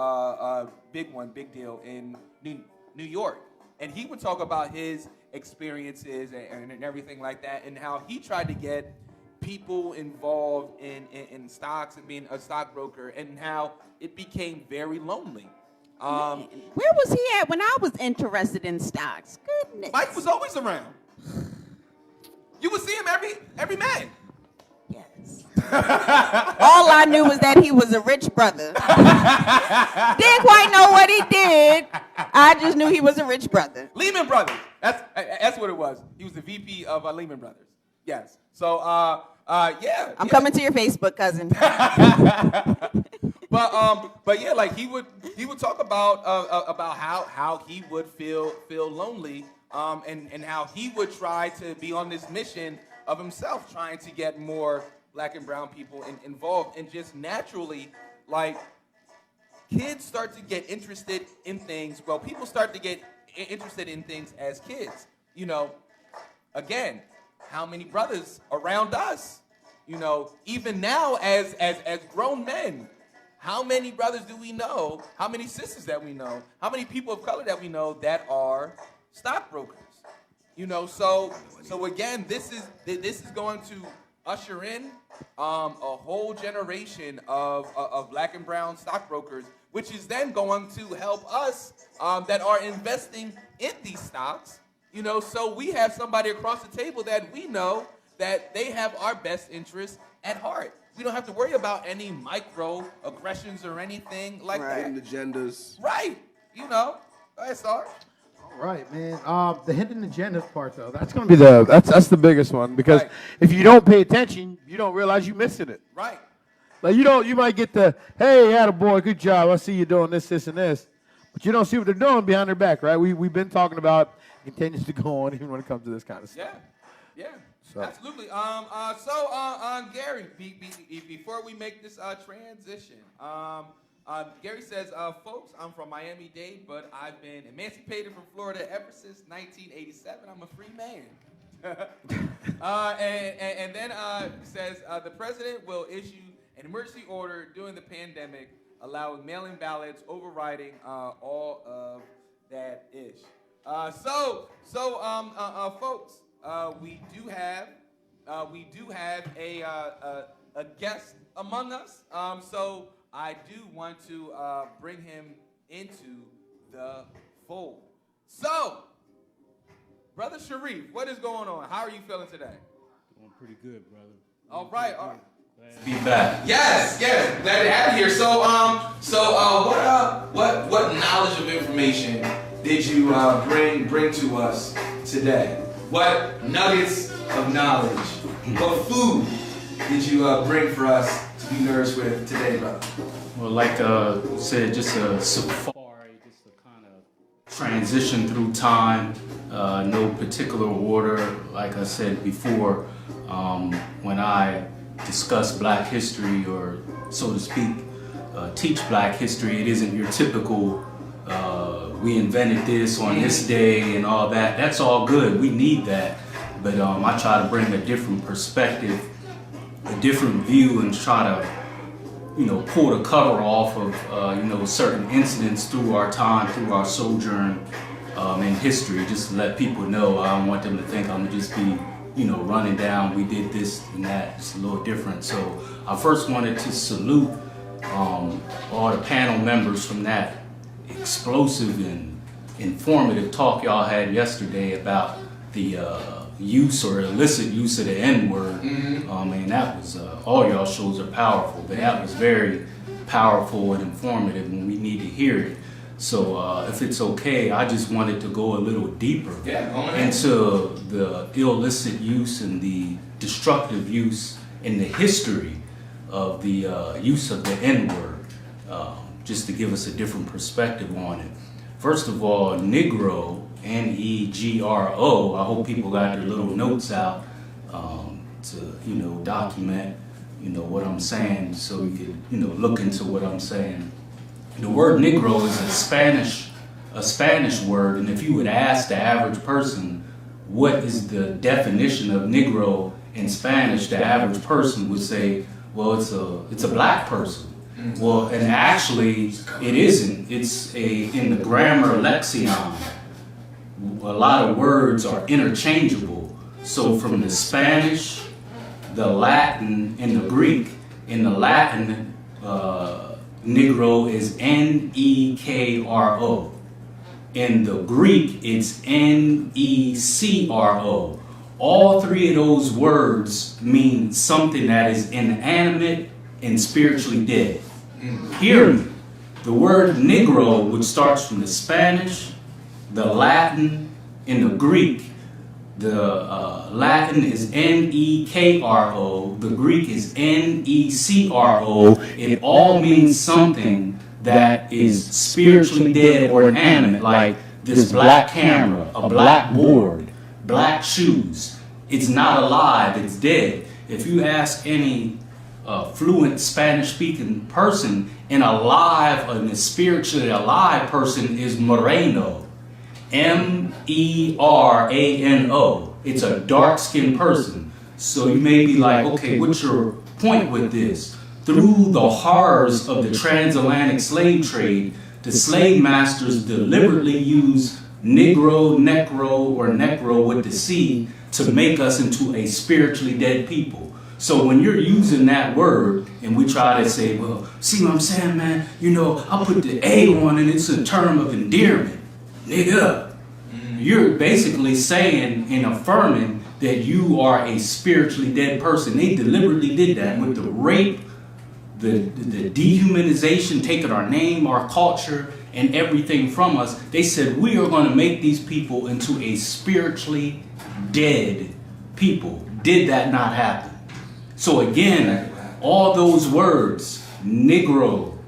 big deal in New York. And he would talk about his experiences and everything like that, and how he tried to get people involved in stocks and being a stockbroker, and how it became very lonely. Where was he at when I was interested in stocks? Goodness. Mike was always around. You would see him every May. Yes. All I knew was that he was a rich brother. Didn't quite know what he did. I just knew he was a rich brother. Lehman Brothers. That's what it was. He was the VP of Lehman Brothers. Yes. So yeah. I'm coming to your Facebook, cousin. But yeah, like he would talk about how he would feel lonely, and how he would try to be on this mission of himself, trying to get more Black and brown people involved, and just naturally, like, kids start to get interested in things. Well, people start to get interested in things as kids. You know, again, how many brothers around us? You know, even now as grown men. How many brothers do we know? How many sisters that we know? How many people of color that we know that are stockbrokers? You know, so again, this is going to usher in a whole generation of Black and brown stockbrokers, which is then going to help us that are investing in these stocks. You know, so we have somebody across the table that we know that they have our best interests at heart. We don't have to worry about any microaggressions or anything like that. Hidden agendas. Right. You know. Go ahead, Sarge. All right, man. The hidden agenda part, though, that's going to be that's the biggest one, because if you don't pay attention, you don't realize you're missing it. Right. Like, you might get the, hey, attaboy, good job, I see you doing this, and this. But you don't see what they're doing behind their back, right? We've been talking about, it continues to go on even when it comes to this kind of stuff. Yeah. So. Absolutely. Gary, before we make this transition, Gary says, folks, I'm from Miami-Dade, but I've been emancipated from Florida ever since 1987. I'm a free man. And then says, the president will issue an emergency order during the pandemic, allowing mail-in ballots, overriding all of that ish. Folks, we do have a guest among us. So I do want to bring him into the fold. So, Brother Shareef, what is going on? How are you feeling today? Doing pretty good, brother. All right. Be back. Yes. Glad to have you here. So, what knowledge of information did you bring to us today? What nuggets of knowledge, what food did you bring for us to be nourished with today, brother? Well, like said, just a safari, just a kind of transition through time, no particular order. Like I said before, when I discuss Black history, or so to speak, teach Black history, it isn't your typical we invented this on this day and all that. That's all good. We need that. But I try to bring a different perspective, a different view, and try to, pull the cover off of, certain incidents through our time, through our sojourn in history, just to let people know. I don't want them to think I'm just be, running down, we did this and that. It's a little different. So I first wanted to salute all the panel members from that explosive and informative talk y'all had yesterday about the use or illicit use of the N-word. And that was, all y'all shows are powerful, but that was very powerful and informative, and we need to hear it. So if it's okay, I just wanted to go a little deeper into the illicit use and the destructive use in the history of the use of the N-word, just to give us a different perspective on it. First of all, Negro, N-E-G-R-O, I hope people got their little notes out to, document, what I'm saying, so you could, look into what I'm saying. The word Negro is a Spanish word, and if you would ask the average person what is the definition of Negro in Spanish, the average person would say, well, it's a black person. Well, and actually it isn't. It's in the grammar lexicon, a lot of words are interchangeable. So from the Spanish, the Latin, and the Greek, in the Latin, Negro is N-E-K-R-O. In the Greek, it's N-E-C-R-O. All three of those words mean something that is inanimate and spiritually dead. Hear me. The word Negro, which starts from the Spanish, the Latin, and the Greek. The Latin is N-E-K-R-O. The Greek is N-E-C-R-O. It all means something that is spiritually dead or inanimate, like this black camera, a black board, black shoes. It's not alive, it's dead. If you ask any fluent Spanish-speaking person, and a spiritually alive person is Moreno. M-E-R-A-N-O. It's a dark-skinned person. So you may be like, okay, what's your point with this? Through the horrors of the transatlantic slave trade, the slave masters deliberately use Negro with the C to make us into a spiritually dead people. So when you're using that word and we try to say, well, see what I'm saying, man? I'll put the A on and it's a term of endearment. Nigga. You're basically saying and affirming that you are a spiritually dead person. They deliberately did that with the rape, the dehumanization, taking our name, our culture, and everything from us. They said, we are going to make these people into a spiritually dead people. Did that not happen? So again, all those words, Negro,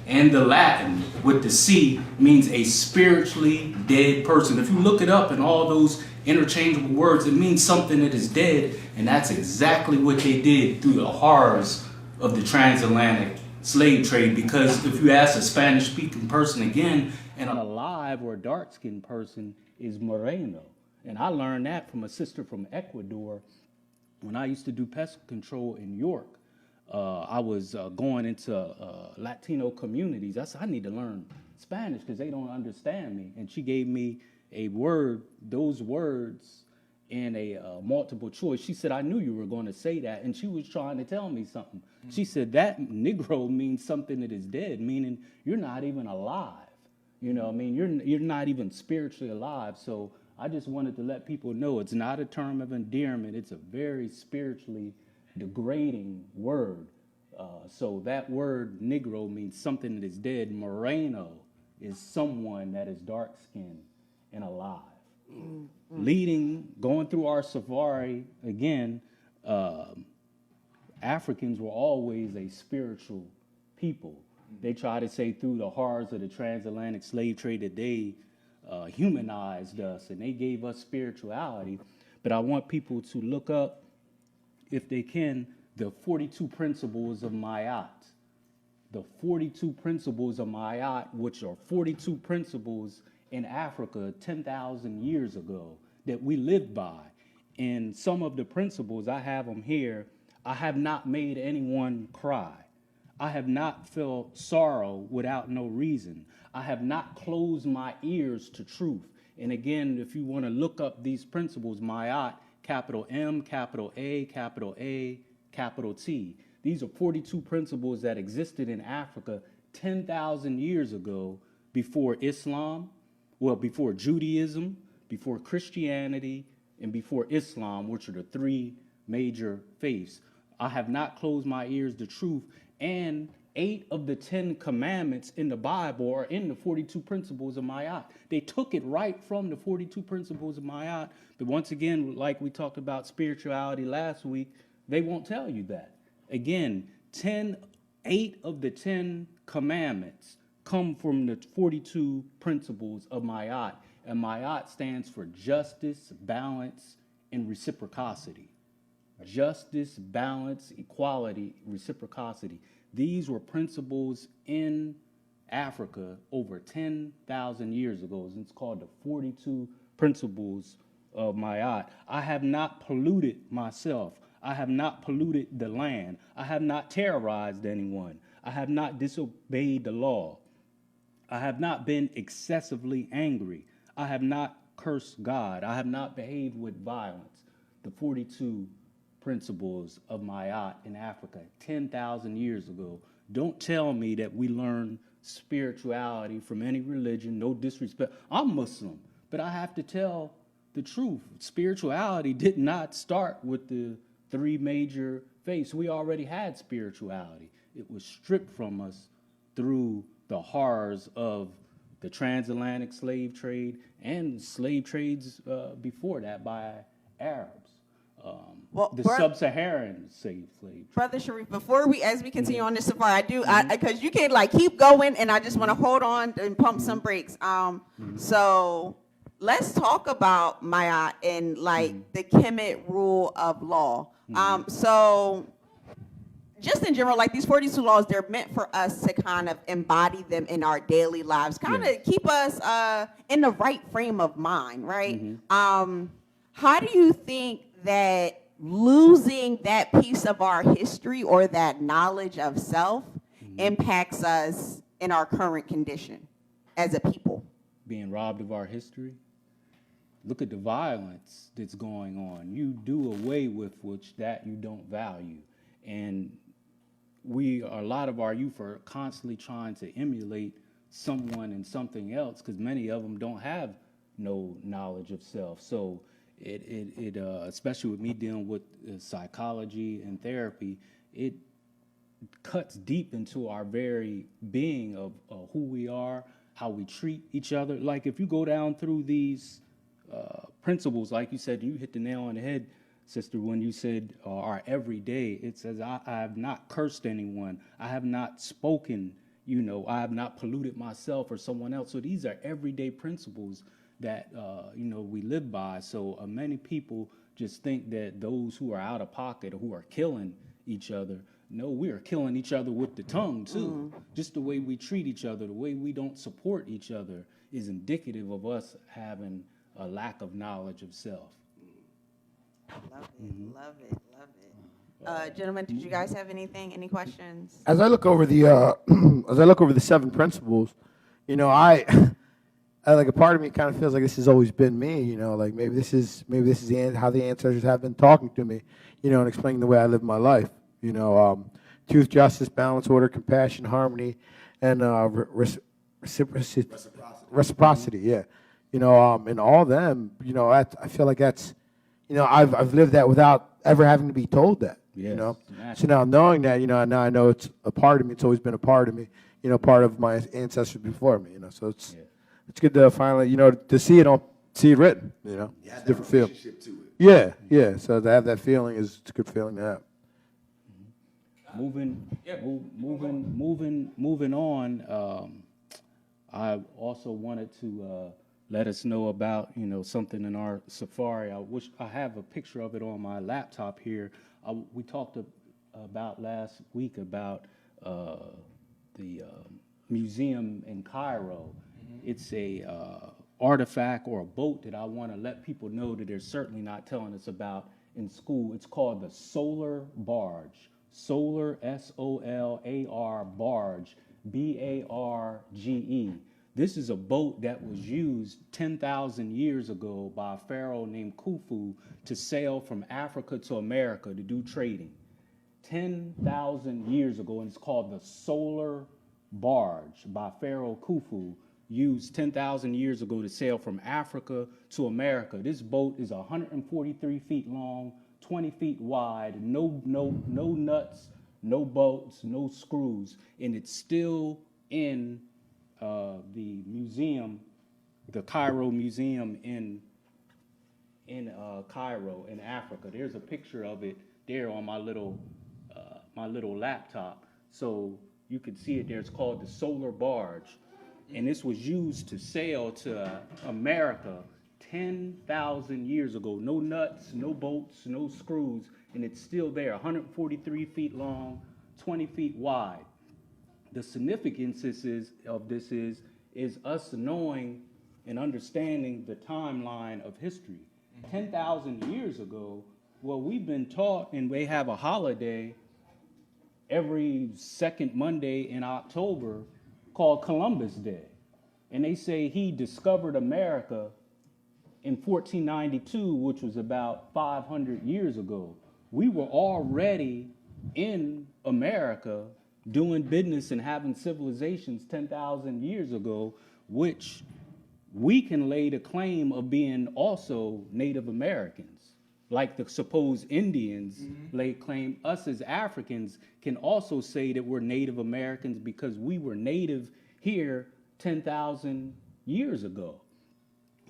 and the Latin with the C means a spiritually dead person. If you look it up in all those interchangeable words, it means something that is dead, and that's exactly what they did through the horrors of the transatlantic slave trade, because if you ask a Spanish-speaking person again, and a live or dark-skinned person is moreno. And I learned that from a sister from Ecuador when I used to do pest control in York. I was going into Latino communities. I said, I need to learn Spanish because they don't understand me. And she gave me a word, those words, in a multiple choice. She said, I knew you were going to say that. And she was trying to tell me something. She said, that Negro means something that is dead, meaning you're not even alive. You know what I mean? You're not even spiritually alive. So I just wanted to let people know it's not a term of endearment. It's a very spiritually degrading word. So that word Negro means something that is dead. Moreno is someone that is dark-skinned and alive. Going through our safari, again, Africans were always a spiritual people. They try to say through the horrors of the transatlantic slave trade that they humanized us and they gave us spirituality. But I want people to look up, if they can, the 42 principles of Ma'at. The 42 principles of Ma'at, which are 42 principles in Africa 10,000 years ago that we lived by. And some of the principles, I have them here. I have not made anyone cry. I have not felt sorrow without no reason. I have not closed my ears to truth. And again, if you want to look up these principles, Ma'at, capital M, capital A, capital A, capital T. These are 42 principles that existed in Africa 10,000 years ago before Islam, well, before Judaism, before Christianity, and before Islam, which are the three major faiths. I have not closed my ears to truth, and 8 of the 10 commandments in the Bible are in the 42 principles of Ma'at. They took it right from the 42 principles of Ma'at, but once again, like we talked about spirituality last week, they won't tell you that. Again, 8 of the 10 commandments come from the 42 principles of Ma'at, and Ma'at stands for justice, balance, and reciprocity. Justice, balance, equality, reciprocity. These were principles in Africa over 10,000 years ago. It's called the 42 principles of Ma'at. I have not polluted myself. I have not polluted the land. I have not terrorized anyone. I have not disobeyed the law. I have not been excessively angry. I have not cursed God. I have not behaved with violence. The 42 principles of Ma'at in Africa 10,000 years ago. Don't tell me that we learn spirituality from any religion, no disrespect. I'm Muslim, but I have to tell the truth. Spirituality did not start with the 3 major faiths. We already had spirituality. It was stripped from us through the horrors of the transatlantic slave trade and slave trades before that by Arabs. The sub-Saharan slave trade. Brother Shareef, before as we continue on this safari, because you can like keep going, and I just want to hold on and pump some brakes. So let's talk about Ma'at and like the Kemet rule of law. So just in general, like these 42 laws, they're meant for us to kind of embody them in our daily lives, kind of keep us in the right frame of mind, right? How do you think that losing that piece of our history or that knowledge of self impacts us in our current condition as a people? Being robbed of our history? Look at the violence that's going on. You do away with which that you don't value. And a lot of our youth are constantly trying to emulate someone and something else because many of them don't have no knowledge of self. So it especially with me dealing with psychology and therapy, it cuts deep into our very being of who we are, how we treat each other. Like if you go down through these principles, like you said, you hit the nail on the head, sister, when you said our everyday. It says, I have not cursed anyone. I have not spoken, I have not polluted myself or someone else. So these are everyday principles that, we live by. So many people just think that those who are out of pocket or who are killing each other, No, we are killing each other with the tongue too. Just the way we treat each other, the way we don't support each other is indicative of us having a lack of knowledge of self. Love it, love it, love it. Gentlemen, did you guys have anything? Any questions? As I look over the as I look over the 7 principles, you know, I like a part of me kind of feels like this has always been me. You know, like maybe this is how the ancestors have been talking to me, you know, and explaining the way I live my life. You know, truth, justice, balance, order, compassion, harmony, and reciprocity. Yeah, you know, and all of them. You know, I feel like that's, you know, I've lived that without ever having to be told that. Yes, you know, naturally. so now knowing that, you know, now I know it's a part of me. It's always been a part of me. You know, part of my ancestors before me. You know, so it's good to finally, you know, to see it written. You know, Yeah, it's a different feel. relationship to it. Yeah, yeah. So to have that feeling it's a good feeling to have. Moving on. I also wanted to let us know about, you know, something in our safari. I have a picture of it on my laptop here. We talked about last week about the museum in Cairo. It's a artifact or a boat that I want to let people know that they're certainly not telling us about in school. It's called the Solar Barge. Solar, S-O-L-A-R, barge, B-A-R-G-E. This is a boat that was used 10,000 years ago by a pharaoh named Khufu to sail from Africa to America to do trading. 10,000 years ago, and it's called the Solar Barge by Pharaoh Khufu, used 10,000 years ago to sail from Africa to America. This boat is 143 feet long, 20 feet wide, no nuts, no bolts, no screws, and it's still in the museum, the Cairo Museum in Cairo in Africa. There's a picture of it there on my little laptop, so you can see it there. It's called the Solar Barge, and this was used to sail to America 10,000 years ago. No nuts, no bolts, no screws, and it's still there, 143 feet long, 20 feet wide. The significance of this is us knowing and understanding the timeline of history. 10,000 years ago, well, we've been taught, and they have a holiday every second Monday in October called Columbus Day. And they say he discovered America in 1492, which was about 500 years ago. We were already in America doing business and having civilizations 10,000 years ago, which we can lay the claim of being also Native Americans. Like the supposed Indians lay claim, us as Africans can also say that we're Native Americans because we were native here 10,000 years ago,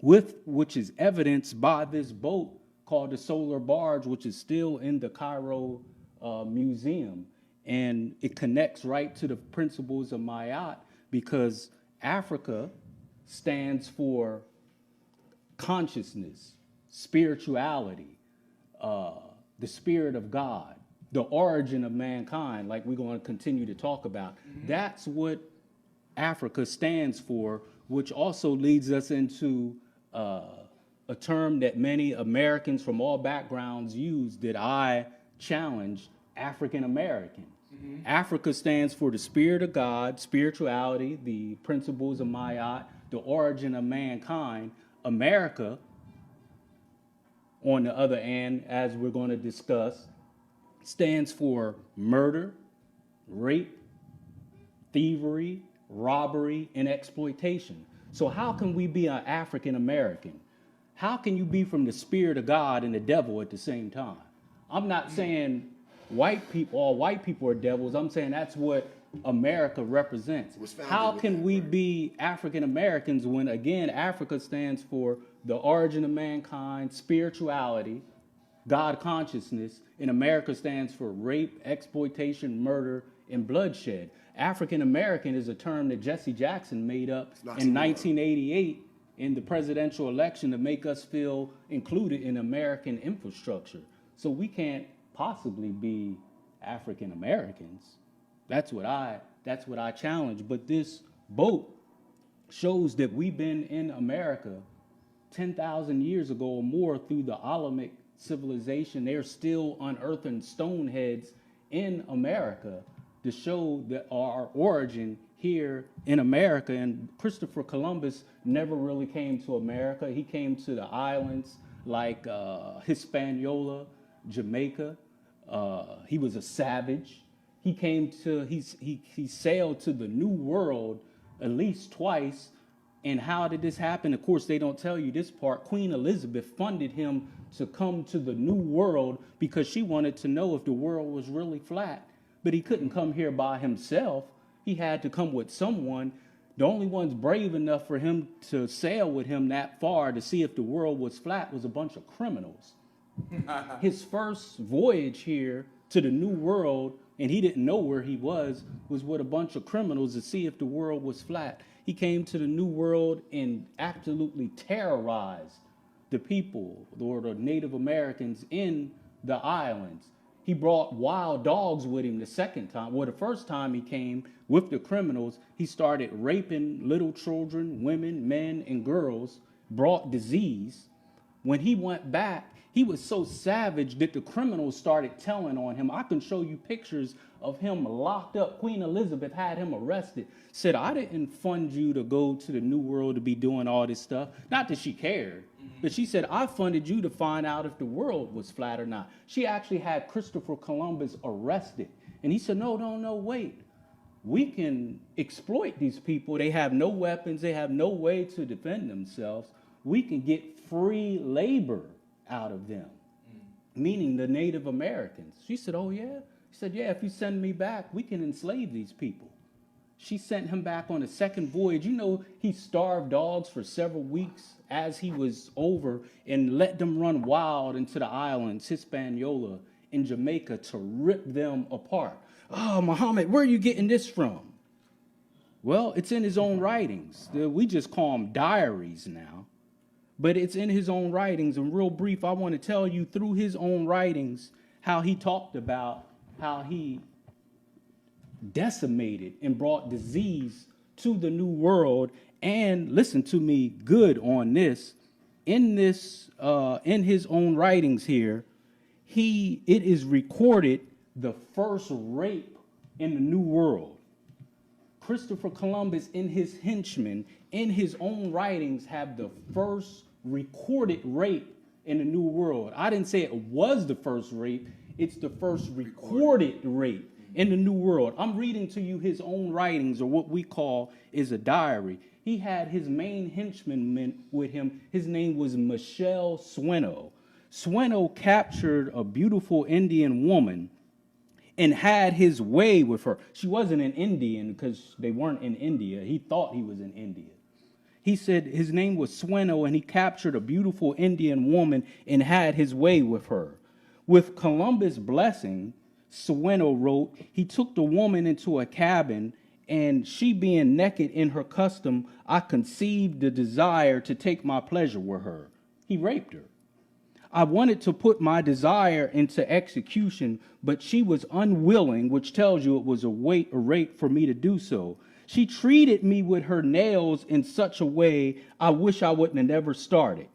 which is evidenced by this boat called the Solar Barge, which is still in the Cairo Museum. And it connects right to the principles of Mayat because Africa stands for consciousness, spirituality, the spirit of God, the origin of mankind, like we're going to continue to talk about. That's what Africa stands for, which also leads us into a term that many Americans from all backgrounds use that I challenge, African American. Africa stands for the spirit of God, spirituality, the principles of Mayat, the origin of mankind. America, on the other hand, as we're going to discuss, stands for murder, rape, thievery, robbery, and exploitation. So how can we be an African American? How can you be from the spirit of God and the devil at the same time? I'm not saying all white people are devils. I'm saying that's what America represents. How can we be African Americans when, again, Africa stands for the origin of mankind, spirituality, God consciousness, and America stands for rape, exploitation, murder, and bloodshed? African American is a term that Jesse Jackson made up in 1988 in the presidential election to make us feel included in American infrastructure. So we can't possibly be African Americans. That's what I challenge. But this boat shows that we've been in America 10,000 years ago or more through the Olympic civilization. They're still unearthing stone heads in America to show that our origin here in America. And Christopher Columbus never really came to America. He came to the islands like Hispaniola, Jamaica. He was a savage. He sailed to the New World at least twice. And how did this happen? Of course, they don't tell you this part. Queen Elizabeth funded him to come to the New World because she wanted to know if the world was really flat. But he couldn't come here by himself. He had to come with someone. The only ones brave enough for him to sail with him that far to see if the world was flat was a bunch of criminals. His first voyage here to the New World, and he didn't know where he was with a bunch of criminals to see if the world was flat. He came to the New World and absolutely terrorized the people or the Native Americans in the islands. He brought wild dogs with him the second time. Well, the first time he came with the criminals, he started raping little children, women, men, and girls, brought disease. When he went back, he was so savage that the criminals started telling on him. I can show you pictures of him locked up. Queen Elizabeth had him arrested. Said, I didn't fund you to go to the New World to be doing all this stuff. Not that she cared, but she said, I funded you to find out if the world was flat or not. She actually had Christopher Columbus arrested. And he said, no, wait. We can exploit these people. They have no weapons. They have no way to defend themselves. We can get free labor out of them, meaning the Native Americans. She said, oh, yeah? He said, yeah, if you send me back, we can enslave these people. She sent him back on a second voyage. You know, he starved dogs for several weeks as he was over and let them run wild into the islands, Hispaniola and Jamaica, to rip them apart. Oh, Muhammad, where are you getting this from? Well, it's in his own writings. We just call them diaries now. But it's in his own writings. And real brief, I want to tell you through his own writings how he talked about how he decimated and brought disease to the New World. And listen to me good on this. In his own writings here, it is recorded the first rape in the New World. Christopher Columbus and his henchmen in his own writings have the first recorded rape in the New World. I didn't say it was the first rape. It's the first recorded rape in the New World. I'm reading to you his own writings, or what we call is a diary. He had his main henchman with him. His name was Michelle Sweno. Sweno captured a beautiful Indian woman and had his way with her. She wasn't an Indian because they weren't in India. He thought he was in India. He said his name was Sweno, and he captured a beautiful Indian woman and had his way with her. With Columbus' blessing, Sweno wrote, he took the woman into a cabin, and she being naked in her custom, I conceived the desire to take my pleasure with her. He raped her. I wanted to put my desire into execution, but she was unwilling, which tells you it was a rape for me to do so. She treated me with her nails in such a way I wish I wouldn't have never started.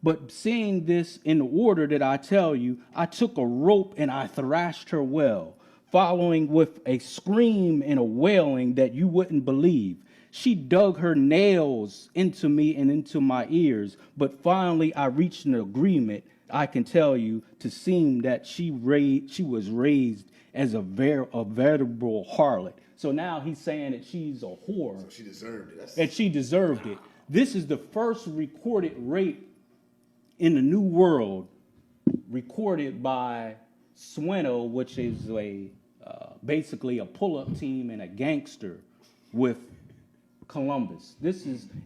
But seeing this in the order that I tell you, I took a rope and I thrashed her well, following with a scream and a wailing that you wouldn't believe. She dug her nails into me and into my ears, but finally I reached an agreement, I can tell you, to seem that she was raised as a veritable harlot. So now he's saying that she's a whore. So she deserved it. And she deserved it. This is the first recorded rape in the New World, recorded by Sweno, which is basically a pull-up team and a gangster with Columbus.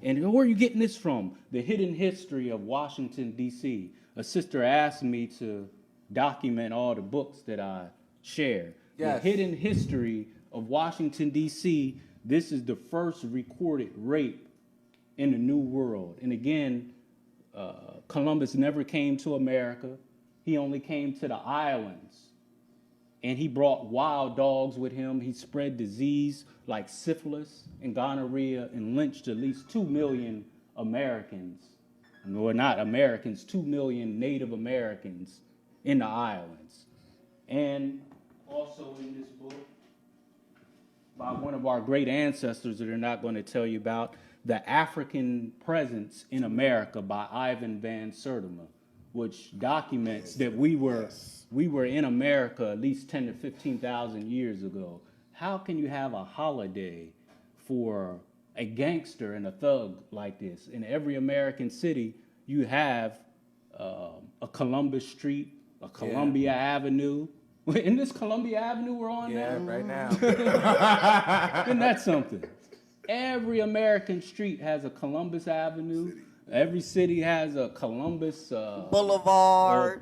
And where are you getting this from? The Hidden History of Washington, D.C. A sister asked me to document all the books that I share. Yes. The Hidden History of Washington, D.C., this is the first recorded rape in the New World. And again, Columbus never came to America. He only came to the islands. and he brought wild dogs with him. He spread disease like syphilis and gonorrhea and lynched at least 2 million Americans, or not Americans, 2 million Native Americans in the islands. And also in this book, by one of our great ancestors that they're not going to tell you about, The African Presence in America by Ivan Van Sertima, which documents that we were in America at least 10 to 15,000 years ago. How can you have a holiday for a gangster and a thug like this? In every American city, you have a Columbus Street, a Columbia Avenue. In this Columbia Avenue we're on now? Yeah, right now. Isn't that something? Every American street has a Columbus Avenue. Every city has a Columbus Boulevard,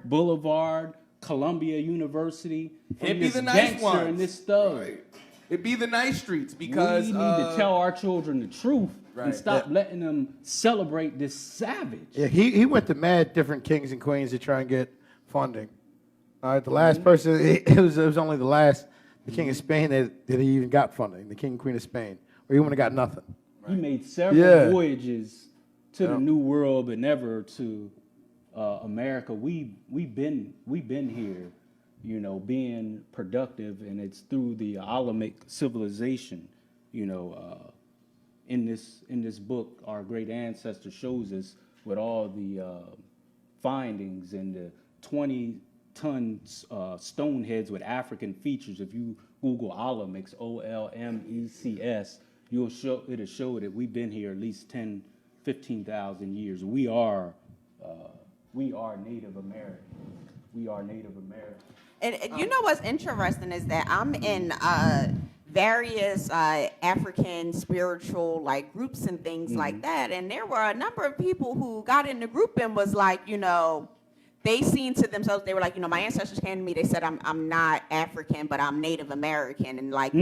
Columbia University. It'd be the nice ones. And this thug. Right. It'd be the nice streets because we need to tell our children the truth and stop letting them celebrate this savage. Yeah, he went to mad different kings and queens to try and get funding. All right, the last person, it was only the king of Spain that he even got funding, the king and queen of Spain, or he wouldn't have got nothing. He made several voyages to the New World, but never to America. We've been here, you know, being productive, and it's through the Alamic civilization, you know. In this book, our great ancestor shows us with all the findings and the 20-ton stone heads with African features. If you Google Olmecs, Olmecs, it'll show that we've been here at least 10, 15,000 years. We are Native Americans. We are Native Americans. And you know what's interesting is that I'm in various African spiritual like groups and things like that, and there were a number of people who got in the group and was like, you know, they seen to themselves, they were like, you know, my ancestors came to me, they said I'm not African, but I'm Native American, and like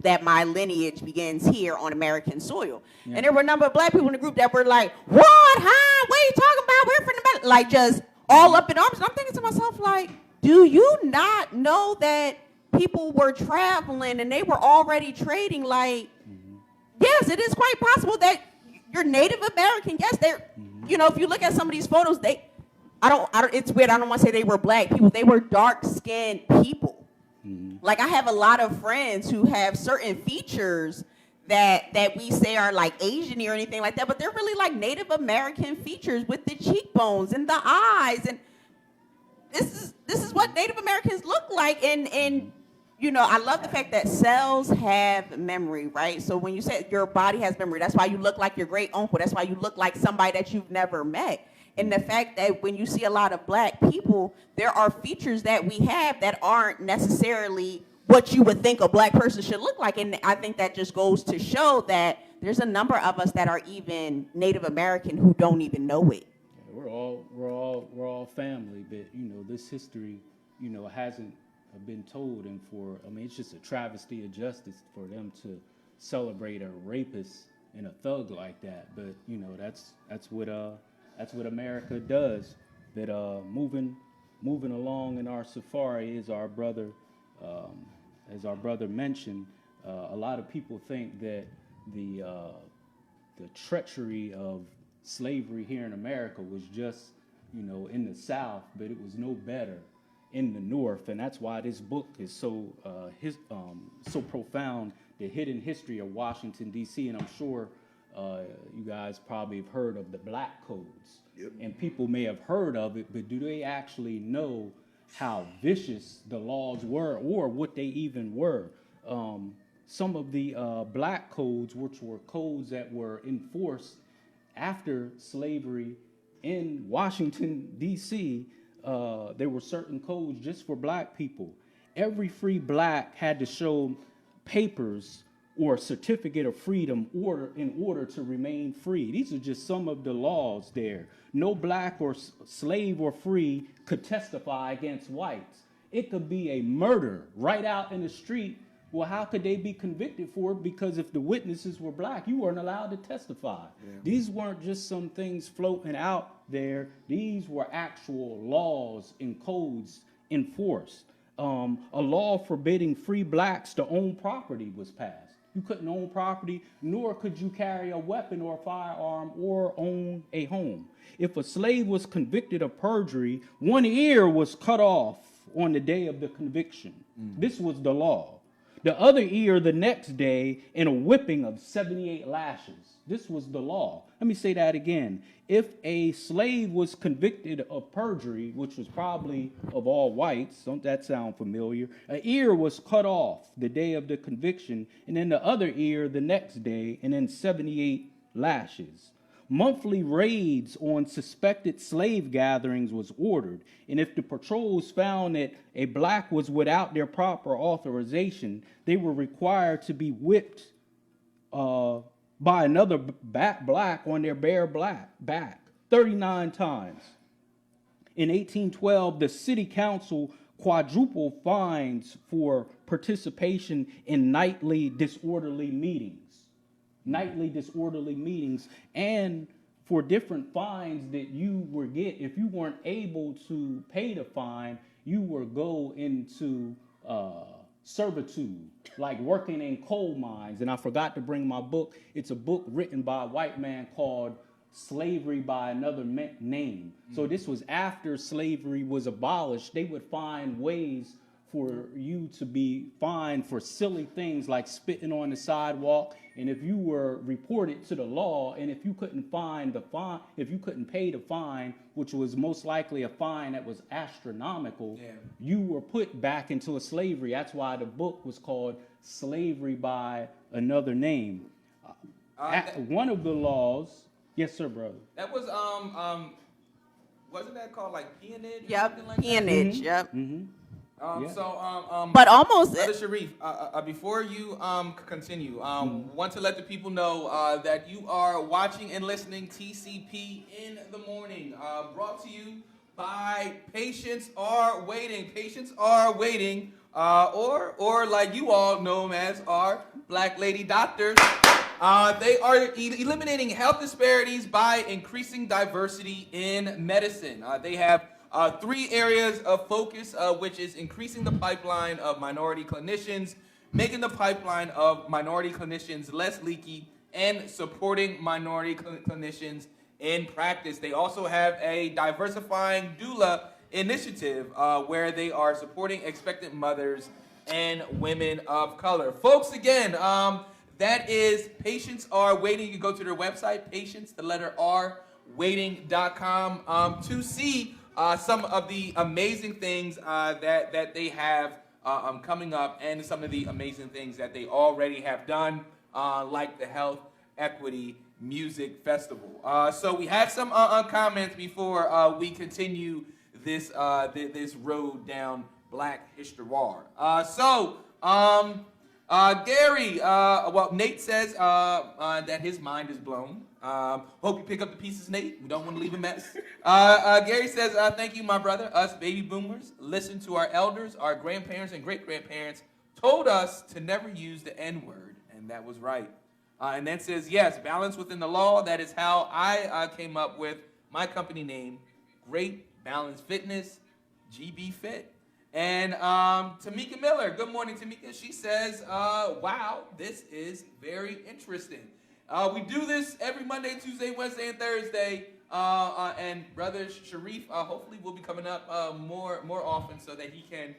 that my lineage begins here on American soil. Yeah. And there were a number of black people in the group that were like, what, huh? What are you talking about? We're from the, like, just all up in arms. And I'm thinking to myself, like, do you not know that people were traveling and they were already trading? Like, yes, it is quite possible that you're Native American. Yes, they're, you know, if you look at some of these photos, it's weird. I don't want to say they were black people. They were dark-skinned people. Like, I have a lot of friends who have certain features that we say are like Asian or anything like that, but they're really like Native American features with the cheekbones and the eyes, and this is what Native Americans look like. And you know, I love the fact that cells have memory, right? So when you say your body has memory, that's why you look like your great uncle. That's why you look like somebody that you've never met. And the fact that when you see a lot of black people, there are features that we have that aren't necessarily what you would think a black person should look like. And I think that just goes to show that there's a number of us that are even Native American who don't even know it. Yeah, we're all family, but you know, this history, you know, hasn't been told, and it's just a travesty of justice for them to celebrate a rapist and a thug like that. But you know, that's what America does. That moving along in our safari is our brother, as our brother mentioned. A lot of people think that the treachery of slavery here in America was just, you know, in the South, but it was no better in the North, and that's why this book is so profound. The hidden history of Washington D.C. and I'm sure you guys probably have heard of the Black Codes. Yep. And people may have heard of it, but do they actually know how vicious the laws were or what they even were? Some of the Black Codes, which were codes that were enforced after slavery in Washington, D.C., there were certain codes just for black people. Every free black had to show papers or a certificate of freedom in order to remain free. These are just some of the laws there. No black or slave or free could testify against whites. It could be a murder right out in the street. Well, how could they be convicted for it? Because if the witnesses were black, you weren't allowed to testify. Yeah. These weren't just some things floating out there. These were actual laws and codes enforced. A law forbidding free blacks to own property was passed. You couldn't own property, nor could you carry a weapon or a firearm or own a home. If a slave was convicted of perjury, one ear was cut off on the day of the conviction. This was the law. The other ear the next day, and a whipping of 78 lashes. This was the law. Let me say that again. If a slave was convicted of perjury, which was probably of all whites, don't that sound familiar? An ear was cut off the day of the conviction, and then the other ear the next day, and then 78 lashes. Monthly raids on suspected slave gatherings was ordered, and if the patrols found that a black was without their proper authorization, they were required to be whipped by another black on their bare back 39 times. In 1812, the city council quadrupled fines for participation in nightly disorderly meetings. And for different fines that you would get, if you weren't able to pay the fine, you would go into servitude, like working in coal mines. And I forgot to bring my book. It's a book written by a white man called Slavery by Another Name. So this was after slavery was abolished. They would find ways for you to be fined for silly things like spitting on the sidewalk. And if you were reported to the law, and if you couldn't pay the fine, which was most likely a fine that was astronomical, you were put back into a slavery. That's why the book was called Slavery by Another Name. One of the laws, yes, sir, brother. That was wasn't that called like peonage? Yep, Like peonage. That? Yep. Mm-hmm. But almost. Brother Shareef, before you continue, want to let the people know that you are watching and listening TCP in the morning, brought to you by Patients Are Waiting. Patients Are Waiting, or like you all know them as our Black Lady Doctors. They are eliminating health disparities by increasing diversity in medicine. They have 3 areas of focus, which is increasing the pipeline of minority clinicians, making the pipeline of minority clinicians less leaky, and supporting minority clinicians in practice. They also have a diversifying doula initiative where they are supporting expectant mothers and women of color. Folks, again, that is Patients Are Waiting. You can go to their website, patients, the letter R, waiting.com, to see some of the amazing things that they have coming up, and some of the amazing things that they already have done, like the Health Equity Music Festival. So we have some comments before we continue this road down Black History. Gary, Nate says that his mind is blown. Hope you pick up the pieces, Nate. We don't want to leave a mess. Gary says, thank you, my brother. Us baby boomers listen to our elders, our grandparents and great-grandparents told us to never use the N-word, and that was right. And then says, yes, balance within the law. That is how I came up with my company name, Great Balance Fitness, GB Fit. And Tamika Miller, good morning, Tamika. She says, wow, this is very interesting. We do this every Monday, Tuesday, Wednesday, and Thursday. And Brother Shareef hopefully will be coming up more often so that he can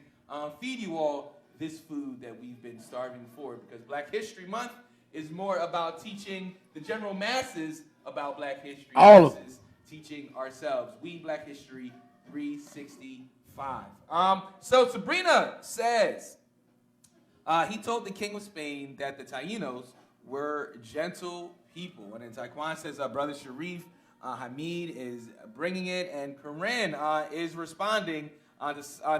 feed you all this food that we've been starving for. Because Black History Month is more about teaching the general masses about Black history versus teaching ourselves. We Black History 365. So Sabrina says, he told the King of Spain that the Taínos were gentle people. And then Taekwon says, Brother Shareef, Hamid is bringing it, and Corinne is responding.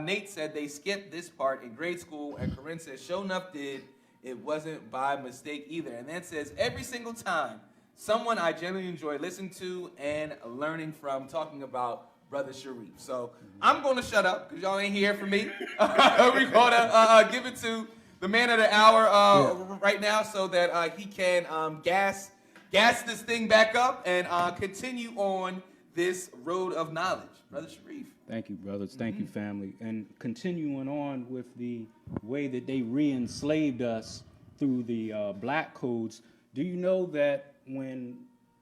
Nate said they skipped this part in grade school, and Corinne says, sure enough did. It wasn't by mistake either. And then says, every single time, someone I genuinely enjoy listening to and learning from, talking about Brother Shareef. So I'm going to shut up because y'all ain't here for me. We're going to give it to the man of the hour right now so that he can gas this thing back up and continue on this road of knowledge, Brother Shareef. Thank you, brothers. Thank you, family. And continuing on with the way that they re-enslaved us through the black codes, do you know that when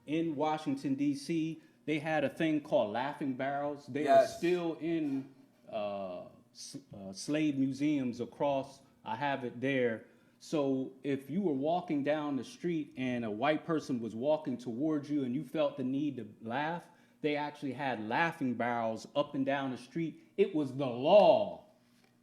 in Washington, D.C., they had a thing called laughing barrels? They are still in slave museums across. I have it there. So if you were walking down the street and a white person was walking towards you and you felt the need to laugh, they actually had laughing barrels up and down the street. It was the law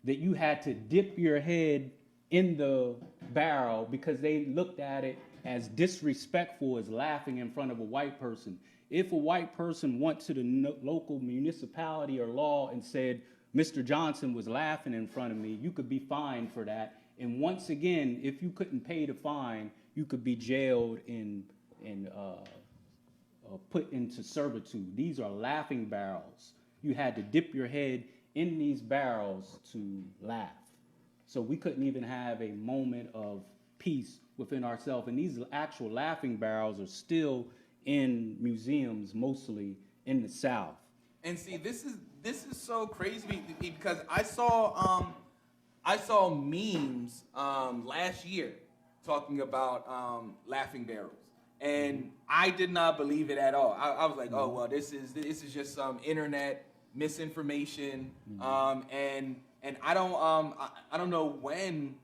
that you had to dip your head in the barrel because they looked at it as disrespectful as laughing in front of a white person. If a white person went to the local municipality or law and said, Mr. Johnson was laughing in front of me, you could be fined for that. And once again, if you couldn't pay the fine, you could be jailed and put into servitude. These are laughing barrels. You had to dip your head in these barrels to laugh. So we couldn't even have a moment of peace within ourselves. And these actual laughing barrels are still in museums, mostly in the South. And see, this is so crazy because I saw memes last year talking about laughing barrels, and I did not believe it at all. I was like, oh well, this is just some internet misinformation, and I don't know when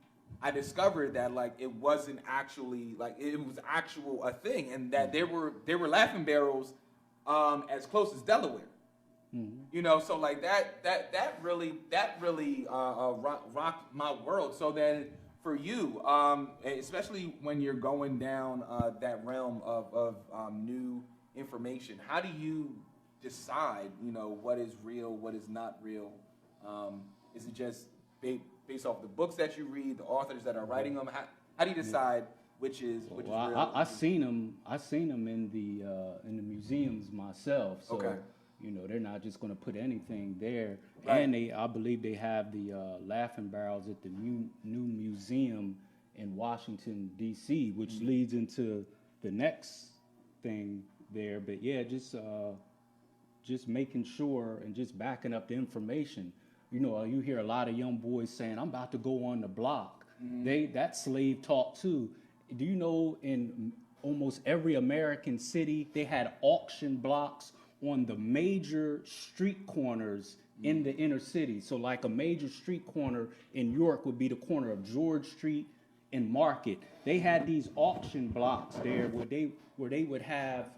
I discovered that like it wasn't actually like it was actual a thing, and that there were laughing barrels as close as Delaware. You know, so like that really rocked my world. So then for you, especially when you're going down that realm of new information, how do you decide, you know, what is real, what is not real? Is it just based off the books that you read, the authors that are writing them? How do you decide which is real? I seen them in the museums myself. So. Okay. You know, they're not just going to put anything there. Right. And I believe they have the laughing barrels at the new museum in Washington, D.C., which leads into the next thing there. But yeah, just making sure and just backing up the information. You know, you hear a lot of young boys saying, I'm about to go on the block. That's slave talk too. Do you know in almost every American city, they had auction blocks on the major street corners in the inner city. So like a major street corner in York would be the corner of George Street and Market. They had these auction blocks there where they would have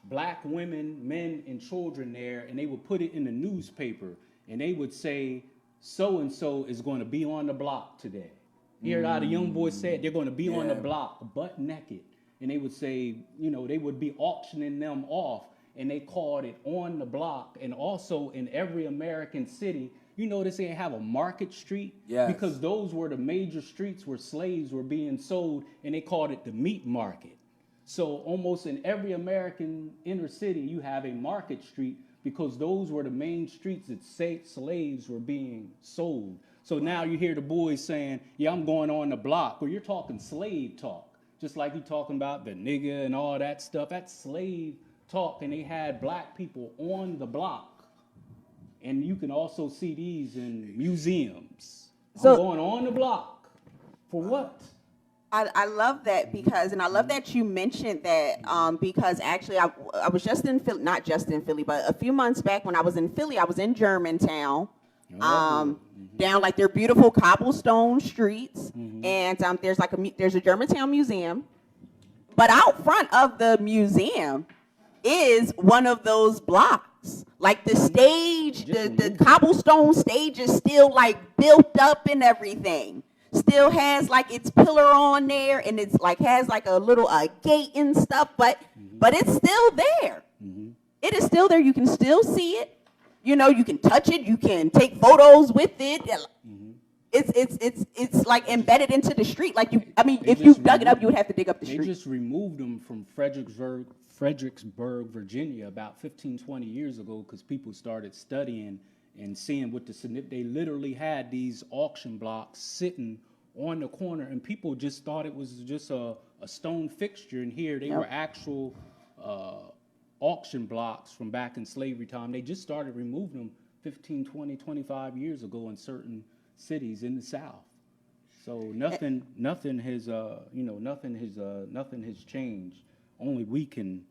black women, men, and children there, and they would put it in the newspaper, and they would say, so-and-so is going to be on the block today. You hear a lot of young boys say it, they're going to be on the block, butt naked. And they would say, you know, they would be auctioning them off. And they called it on the block. And also in every American city, you notice they have a market street? Yes. Because those were the major streets where slaves were being sold, and they called it the meat market. So almost in every American inner city, you have a market street because those were the main streets that slaves were being sold. So now you hear the boys saying, yeah, I'm going on the block. Well, you're talking slave talk. Just like you're talking about the nigga and all that stuff. That's slave talk, and they had black people on the block. And you can also see these in museums. So, I'm going on the block. For what? I love that because, and I love that you mentioned that because actually I was just in Philly, not just in Philly, but a few months back when I was in Philly, I was in Germantown, down like their beautiful cobblestone streets, and there's a Germantown museum, but out front of the museum is one of those blocks. Like the stage, the cobblestone stage is still like built up and everything. Still has like its pillar on there, and it's like has like a little gate and stuff, but it's still there. It is still there. You can still see it. You know, you can touch it. You can take photos with it. It's like embedded into the street. Like if you dug it up, you would have to dig up the street. They just removed them from Fredericksburg, Virginia, about 15, 20 years ago, because people started studying and seeing what they literally had these auction blocks sitting on the corner, and people just thought it was just a stone fixture. And here they were actual auction blocks from back in slavery time. They just started removing them 15, 20, 25 years ago in certain cities in the South. So nothing has changed. Only we can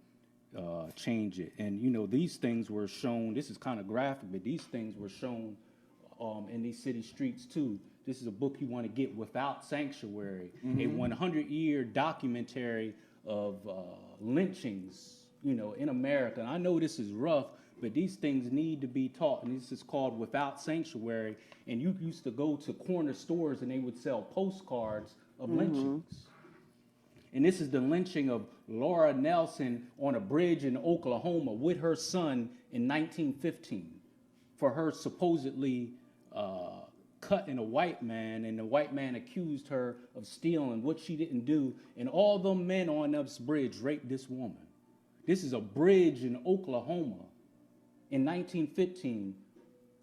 change it. And these things were shown. This is kind of graphic, but these things were shown in these city streets too. This is a book you want to get, Without Sanctuary, a 100-year documentary of lynchings, in America. And I know this is rough, but these things need to be taught. And this is called Without Sanctuary. And you used to go to corner stores and they would sell postcards of lynchings. And this is the lynching of Laura Nelson on a bridge in Oklahoma with her son in 1915 for her supposedly cutting a white man, and the white man accused her of stealing what she didn't do. And all the men on this bridge raped this woman. This is a bridge in Oklahoma in 1915.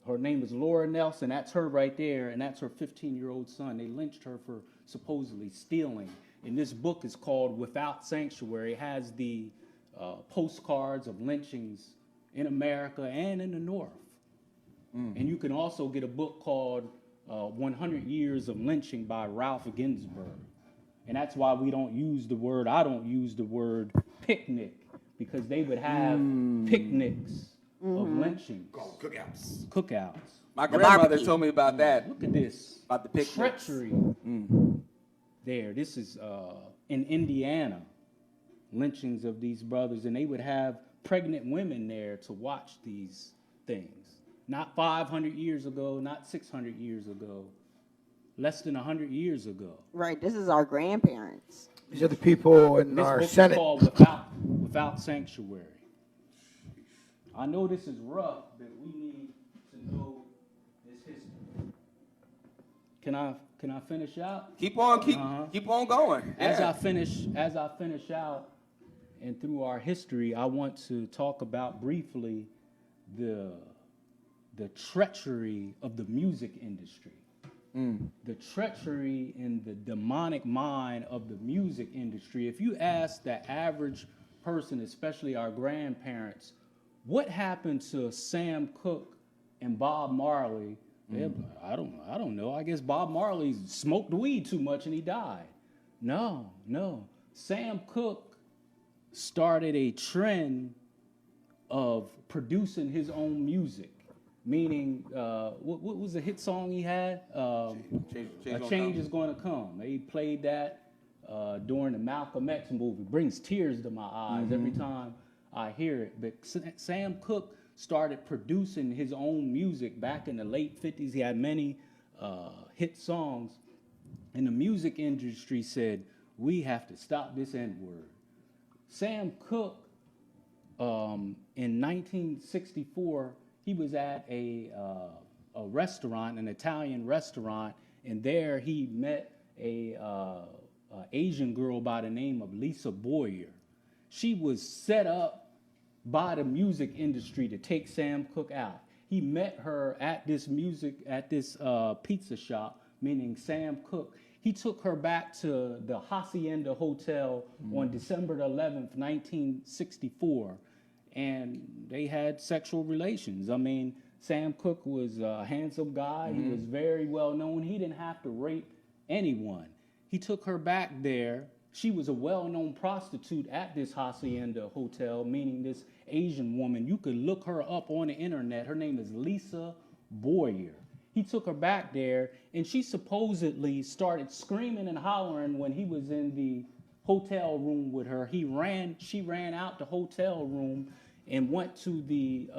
Her name is Laura Nelson. That's her right there, and that's her 15-year-old son. They lynched her for supposedly stealing. And this book is called Without Sanctuary. It has the postcards of lynchings in America and in the North. And you can also get a book called 100 Years of Lynching by Ralph Ginsberg. And that's why I don't use the word picnic, because they would have picnics of lynchings. Called cookouts. Cookouts. My grandmother told me about that. Look at this. About the picnics. Treachery. There. This is in Indiana. Lynchings of these brothers. And they would have pregnant women there to watch these things. Not 500 years ago, not 600 years ago, less than 100 years ago. Right, this is our grandparents. These are the people in This our book Senate. is called Without Sanctuary. I know this is rough, but we need to know this history. Can I finish out? Keep on going. As I finish out, and through our history, I want to talk about briefly the treachery of the music industry. The treachery in the demonic mind of the music industry. If you ask the average person, especially our grandparents, what happened to Sam Cooke and Bob Marley? I don't know. I guess Bob Marley smoked weed too much and he died. No. Sam Cooke started a trend of producing his own music. Meaning, what was the hit song he had? A Change is Going to Come. He played that during the Malcolm X movie. Brings tears to my eyes every time I hear it. But Sam Cooke started producing his own music back in the late 50s. He had many hit songs. And the music industry said, we have to stop this N-word. Sam Cooke, in 1964, he was at a restaurant, an Italian restaurant, and there he met a Asian girl by the name of Lisa Boyer. She was set up by the music industry to take Sam Cooke out. He met her at this pizza shop, meaning Sam Cooke. He took her back to the Hacienda Hotel on December 11th, 1964. And they had sexual relations. I mean, Sam Cooke was a handsome guy. He was very well known. He didn't have to rape anyone. He took her back there. She was a well-known prostitute at this Hacienda Hotel, meaning this Asian woman. You could look her up on the internet. Her name is Lisa Boyer. He took her back there, and she supposedly started screaming and hollering when he was in the hotel room with her. She ran out the hotel room and went to the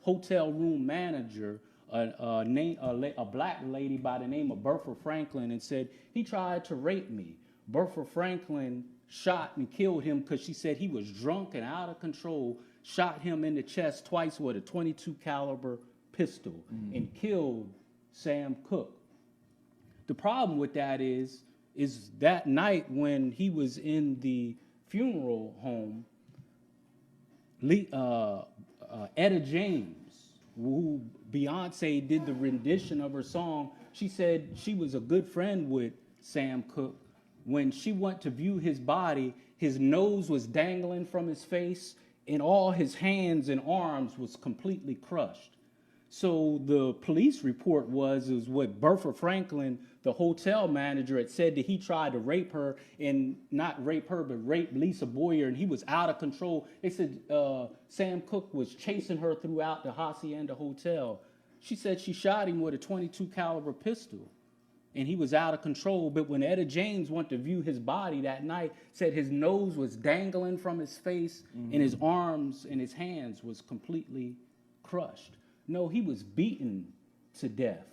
hotel room manager, a black lady by the name of Bertha Franklin, and said, he tried to rape me. Bertha Franklin shot and killed him because she said he was drunk and out of control, shot him in the chest twice with a .22 caliber pistol and killed Sam Cooke. The problem with that is that night when he was in the funeral home, Etta James, who Beyonce did the rendition of her song, she said she was a good friend with Sam Cooke. When she went to view his body, his nose was dangling from his face and all his hands and arms was completely crushed. So the police report was what Bertha Franklin, the hotel manager, had said that he tried to rape her, and not rape her, but rape Lisa Boyer, and he was out of control. They said Sam Cooke was chasing her throughout the Hacienda Hotel. She said she shot him with a .22 caliber pistol, and he was out of control. But when Etta James went to view his body that night, said his nose was dangling from his face, and his arms and his hands was completely crushed. No, he was beaten to death.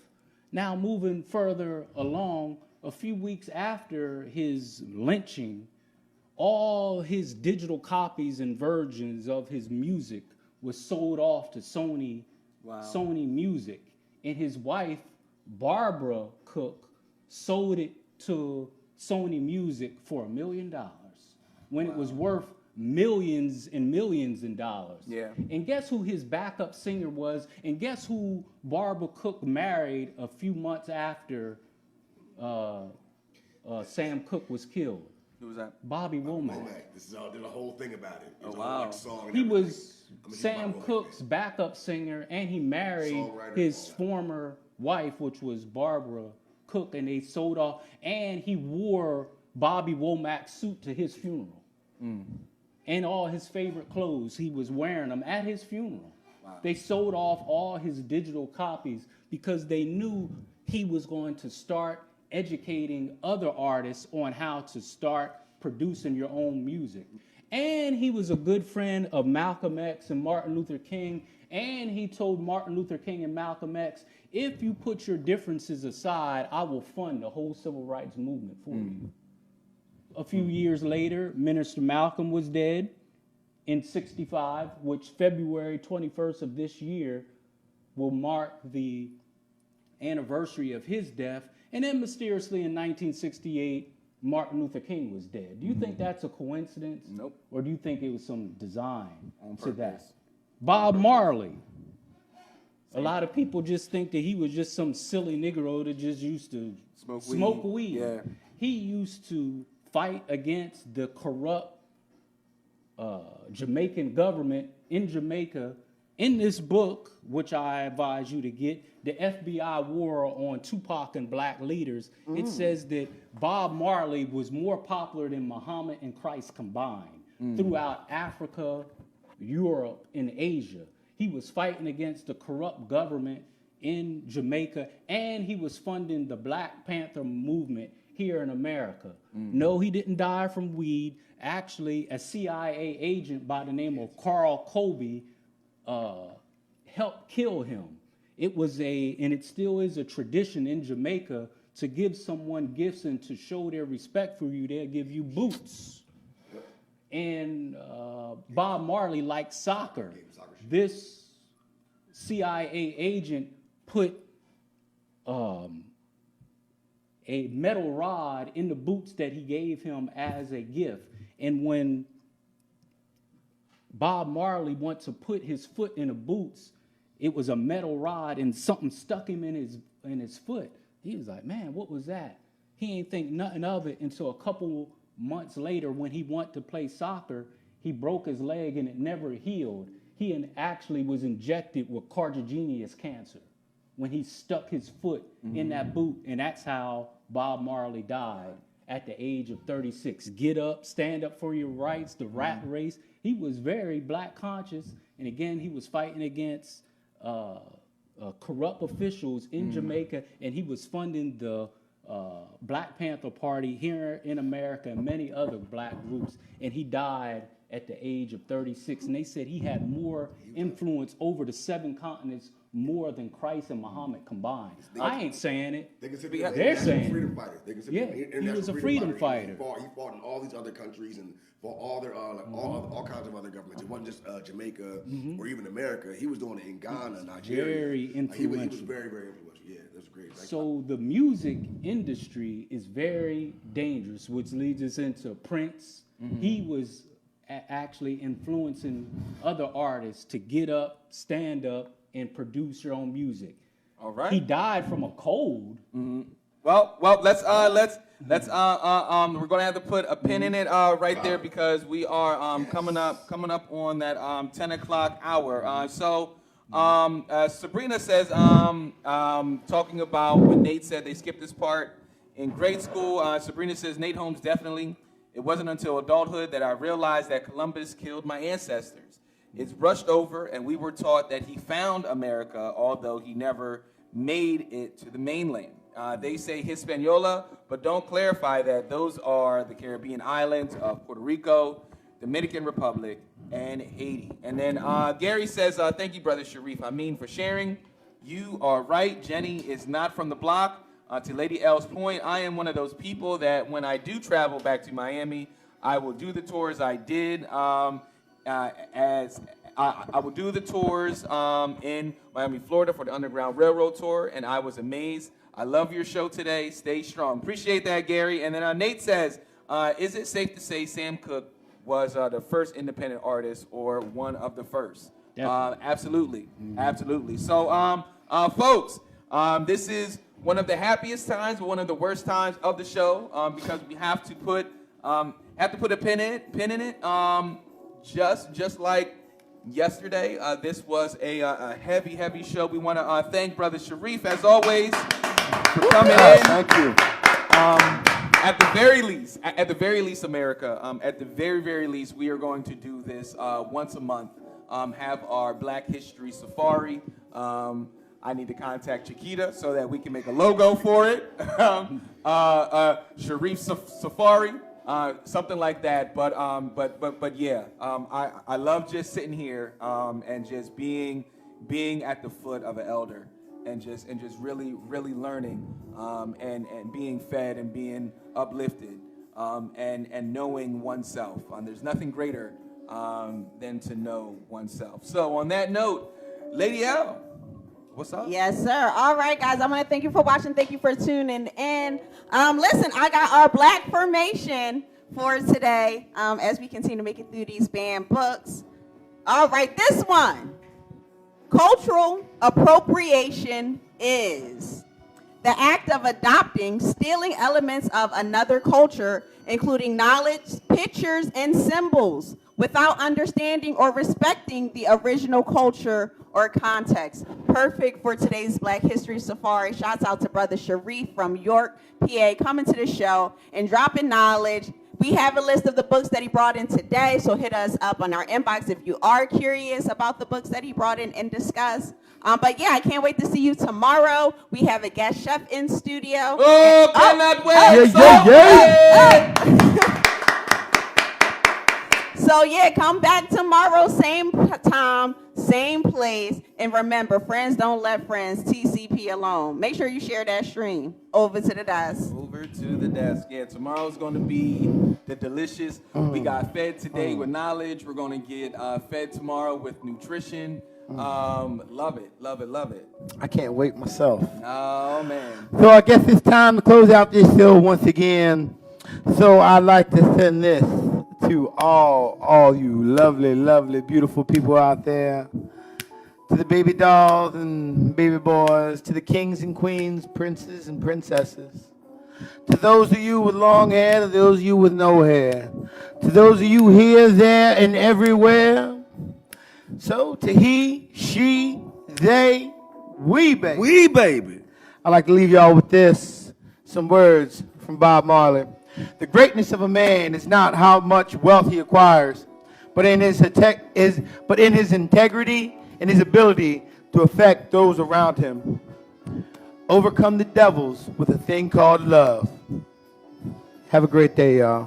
Now, moving further along, a few weeks after his lynching, all his digital copies and versions of his music was sold off to Sony Music. And his wife, Barbara Cooke, sold it to Sony Music for $1 million when it was worth millions and millions in dollars. Yeah. And guess who his backup singer was? And guess who Barbara Cooke married a few months after Sam Cooke was killed? Who was that? Bobby Womack. There's a whole thing about it. Oh, wow. Song and He everything. was Sam Cooke's backup singer, and he married his former wife, which was Barbara Cooke, and they sold off. And he wore Bobby Womack's suit to his funeral. And all his favorite clothes, he was wearing them at his funeral. Wow. They sold off all his digital copies because they knew he was going to start educating other artists on how to start producing your own music. And he was a good friend of Malcolm X and Martin Luther King. And he told Martin Luther King and Malcolm X, if you put your differences aside, I will fund the whole civil rights movement for you. A few years later, Minister Malcolm was dead in '65, which February 21st of this year will mark the anniversary of his death. And then mysteriously in 1968, Martin Luther King was dead. Do you think that's a coincidence? Nope. Or do you think it was some design to that? purpose. Bob Marley. A lot of people just think that he was just some silly Negro that just used to smoke weed. Yeah. He used to fight against the corrupt Jamaican government in Jamaica. In this book, which I advise you to get, the FBI War on Tupac and Black Leaders, it says that Bob Marley was more popular than Muhammad and Christ combined throughout Africa, Europe, and Asia. He was fighting against the corrupt government in Jamaica, and he was funding the Black Panther movement here in America. No, he didn't die from weed. Actually, a CIA agent by the name of Carl Colby helped kill him. It was and it still is a tradition in Jamaica to give someone gifts, and to show their respect for you, they'll give you boots. And Bob Marley liked soccer. This CIA agent put a metal rod in the boots that he gave him as a gift. And when Bob Marley went to put his foot in the boots, it was a metal rod and something stuck him in his foot. He was like, man, what was that? He ain't think nothing of it until a couple months later when he went to play soccer, he broke his leg and it never healed. He actually was injected with carcinogenous cancer when he stuck his foot in that boot, and that's how Bob Marley died at the age of 36. Get up, stand up for your rights, the rat race. He was very black conscious, and again, he was fighting against corrupt officials in Jamaica, and he was funding the Black Panther Party here in America and many other black groups, and he died at the age of 36. And they said he had more influence over the 7 continents more than Christ and Muhammad combined. I ain't saying it. They're saying freedom fighter. he was a freedom fighter. He fought in all these other countries and for all their all kinds of other governments. It wasn't just Jamaica or even America. He was doing it in Ghana, Nigeria. Very influential. He was very, very influential. Yeah, that's great. So the music industry is very dangerous, which leads us into Prince. He was actually influencing other artists to get up, stand up, and produce your own music. All right. He died from a cold. Well, let's Let's we're gonna have to put a pin in it right there because we are coming up on that 10 o'clock hour. Sabrina says talking about when Nate said they skipped this part in grade school. Sabrina says Nate Holmes definitely. It wasn't until adulthood that I realized that Columbus killed my ancestors. It's brushed over, and we were taught that he found America, although he never made it to the mainland. They say Hispaniola, but don't clarify that those are the Caribbean islands of Puerto Rico, Dominican Republic, and Haiti. And then Gary says, thank you, Brother Shareef. I mean, for sharing. You are right. Jenny is not from the block. To Lady L's point, I am one of those people that when I do travel back to Miami, I will do the tours I did as I will do the tours in Miami, Florida for the Underground Railroad tour, and I was amazed. I love your show today. Stay strong. Appreciate that, Gary. And then Nate says, is it safe to say Sam Cooke was the first independent artist or one of the first? Absolutely. Absolutely. So, folks, this is one of the happiest times, but one of the worst times of the show because we have to put a pin in it. Just like yesterday, this was a heavy show. We want to thank Brother Shareef, as always, for coming in. Thank you. At the very least, America, at the very least, we are going to do this once a month. Have our Black History Safari. I need to contact Chiquita so that we can make a logo for it. Shareef Safari. Something like that, but yeah, I love just sitting here and just being at the foot of an elder and just really learning and being fed and being uplifted and knowing oneself. There's nothing greater than to know oneself. So on that note, Lady L, what's up? Yes, sir. All right, guys. I want to thank you for watching. Thank you for tuning in. Listen, I got our Black formation for today as we continue to make it through these banned books. All right, this one. Cultural appropriation is the act of adopting, stealing elements of another culture, including knowledge, pictures, and symbols, without understanding or respecting the original culture or context. Perfect for today's Black History Safari. Shouts out to Brother Shareef from York, PA, coming to the show and dropping knowledge. We have a list of the books that he brought in today, so hit us up on our inbox if you are curious about the books that he brought in and discussed. But yeah, I can't wait to see you tomorrow. We have a guest chef in studio. Oh, cannot wait! So yeah, come back tomorrow, same time, same place. And remember, friends don't let friends, TCP alone. Make sure you share that stream. Over to the desk. Over to the desk. Yeah, tomorrow's going to be the delicious. We got fed today with knowledge. We're going to get fed tomorrow with nutrition. Love it. I can't wait myself. Oh, man. So I guess it's time to close out this show once again. So I'd like to send this to all you lovely, beautiful people out there, to the baby dolls and baby boys, to the kings and queens, princes and princesses, to those of you with long hair, to those of you with no hair, to those of you here, there, and everywhere. So to he, she, they, we baby. We baby. I'd like to leave y'all with this, some words from Bob Marley. The greatness of a man is not how much wealth he acquires, but in his integrity and his ability to affect those around him. Overcome the devils with a thing called love. Have a great day, y'all.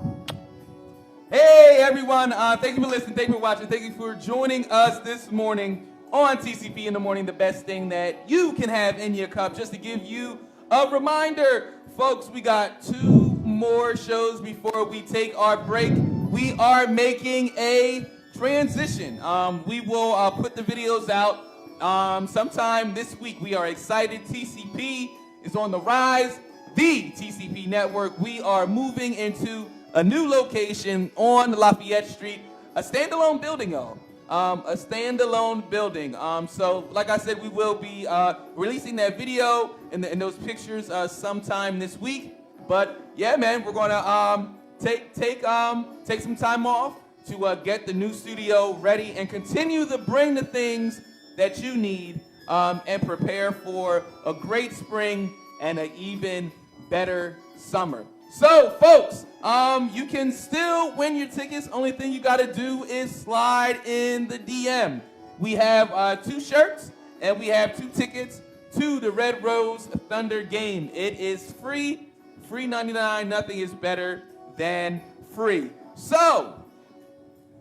Hey, everyone. Thank you for listening. Thank you for watching. Thank you for joining us this morning on TCP in the Morning, the best thing that you can have in your cup. Just to give you a reminder, folks, we got 2 more shows before we take our break. We are making a transition. We will put the videos out sometime this week. We are excited. TCP is on the rise. The TCP network. We are moving into a new location on Lafayette Street, a standalone building, y'all. A standalone building. So, like I said, we will be releasing that video and those pictures sometime this week. But yeah, man, we're gonna take some time off to get the new studio ready and continue to bring the things that you need and prepare for a great spring and an even better summer. So, folks, you can still win your tickets. Only thing you got to do is slide in the DM. We have 2 shirts and we have 2 tickets to the Red Rose Thunder game. It is free, free 99. Nothing is better than free. So,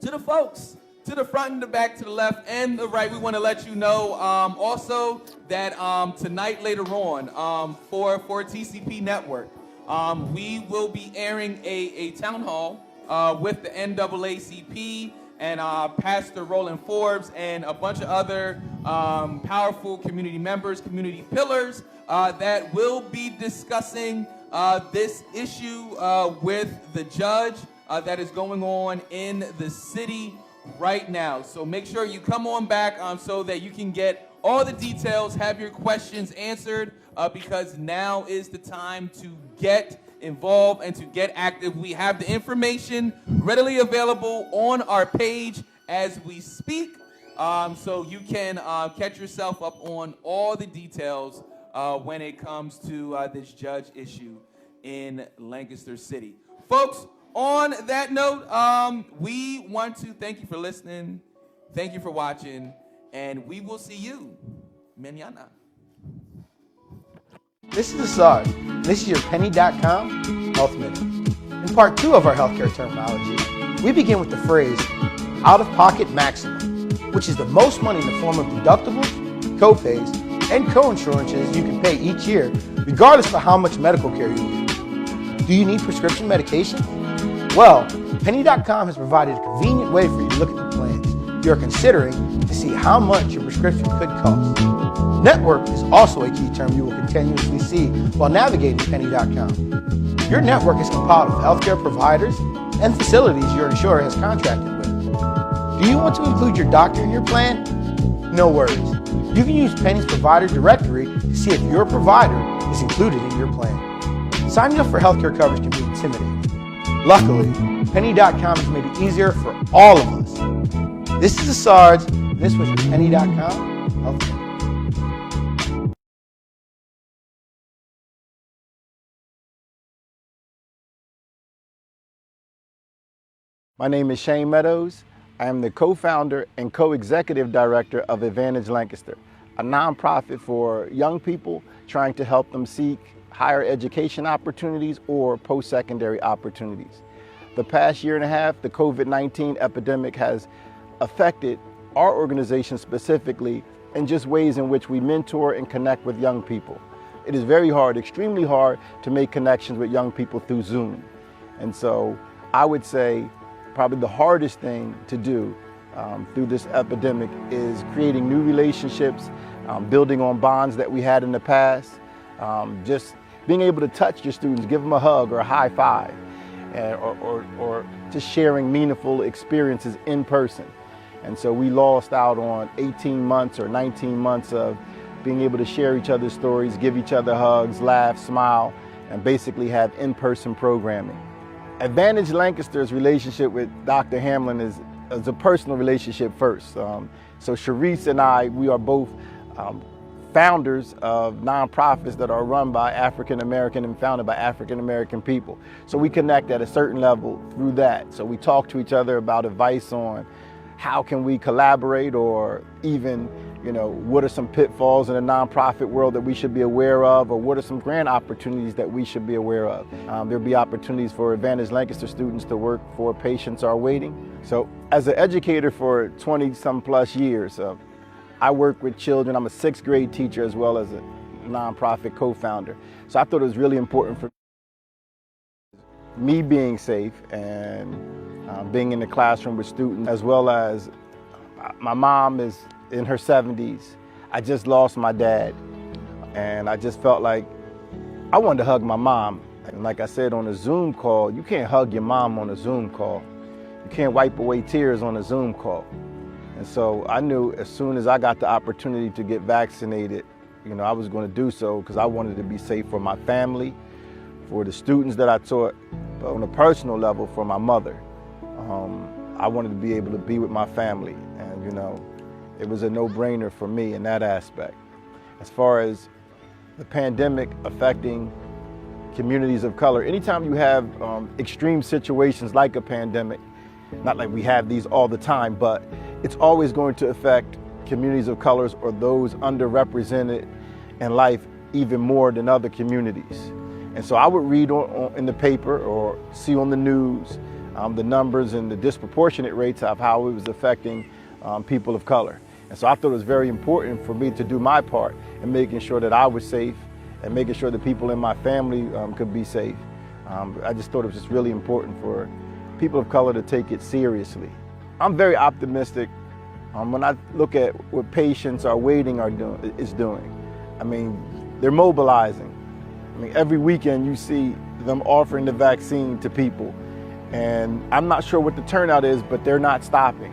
to the folks, to the front and the back, to the left and the right, we want to let you know also that tonight later on for TCP Network, we will be airing a town hall with the NAACP and Pastor Roland Forbes and a bunch of other powerful community members, community pillars that will be discussing this issue with the judge that is going on in the city right now. So make sure you come on back so that you can get all the details, have your questions answered, because now is the time to get involved and to get active. We have the information readily available on our page as we speak, so you can catch yourself up on all the details when it comes to this judge issue in Lancaster City. Folks, on that note, we want to thank you for listening, thank you for watching, and we will see you mañana. This is Asad. This is your Penny.com Health Minute. In part 2 of our healthcare terminology, we begin with the phrase out-of-pocket maximum, which is the most money in the form of deductibles, co-pays, and co-insurances you can pay each year, regardless of how much medical care you need. Do you need prescription medication? Well, Penny.com has provided a convenient way for you to look at the plans you are considering to see how much your prescription could cost. Network is also a key term you will continuously see while navigating Penny.com. Your network is compiled of healthcare providers and facilities your insurer has contracted with. Do you want to include your doctor in your plan? No worries. You can use Penny's provider directory to see if your provider is included in your plan. Signing up for healthcare coverage can be intimidating. Luckily, Penny.com has made it easier for all of us. This is the SARS. This was your Penny.com Health Minute. My name is Shane Meadows. I am the co-founder and co-executive director of Advantage Lancaster, a nonprofit for young people trying to help them seek higher education opportunities or post-secondary opportunities. The past year and a half, the COVID-19 epidemic has affected our organization specifically in just ways in which we mentor and connect with young people. It is very hard, extremely hard, to make connections with young people through Zoom. And so I would say probably the hardest thing to do through this epidemic is creating new relationships, building on bonds that we had in the past, just being able to touch your students, give them a hug or a high five, or just sharing meaningful experiences in person. And so we lost out on 18 months or 19 months of being able to share each other's stories, give each other hugs, laugh, smile, and basically have in-person programming. Advantage Lancaster's relationship with Dr. Hamlin is a personal relationship first. So Shareef and I, we are both founders of nonprofits that are run by African American and founded by African American people. So we connect at a certain level through that. So we talk to each other about advice on how can we collaborate, or even, what are some pitfalls in the nonprofit world that we should be aware of, or what are some grant opportunities that we should be aware of. There'll be opportunities for Advantage Lancaster students to work for Patients Are Waiting. So as an educator for 20-some plus years, I work with children. I'm a 6th grade teacher as well as a nonprofit co-founder. So I thought it was really important for me being safe and being in the classroom with students, as well as my mom is in her 70s. I just lost my dad, and I just felt like I wanted to hug my mom. And like I said on a Zoom call, you can't hug your mom on a Zoom call. You can't wipe away tears on a Zoom call. And so I knew as soon as I got the opportunity to get vaccinated, I was going to do so because I wanted to be safe for my family, for the students that I taught, but on a personal level for my mother. I wanted to be able to be with my family, and you know, it was a no-brainer for me in that aspect. As far as the pandemic affecting communities of color, anytime you have extreme situations like a pandemic, not like we have these all the time, but it's always going to affect communities of colors or those underrepresented in life even more than other communities. And so I would read in the paper or see on the news the numbers and the disproportionate rates of how it was affecting people of color. And so I thought it was very important for me to do my part in making sure that I was safe and making sure the people in my family could be safe. I just thought it was just really important for people of color to take it seriously. I'm very optimistic when I look at what patients are waiting is doing. I mean, they're mobilizing. I mean, every weekend you see them offering the vaccine to people. And I'm not sure what the turnout is, but they're not stopping.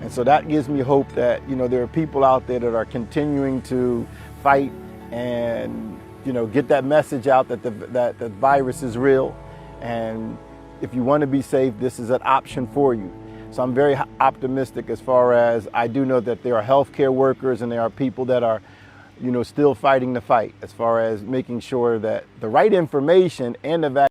And so that gives me hope that, you know, there are people out there that are continuing to fight and, you know, get that message out that the virus is real. And if you want to be safe, this is an option for you. So I'm very optimistic as far as I do know that there are healthcare workers and there are people that are, you know, still fighting the fight as far as making sure that the right information and the vaccine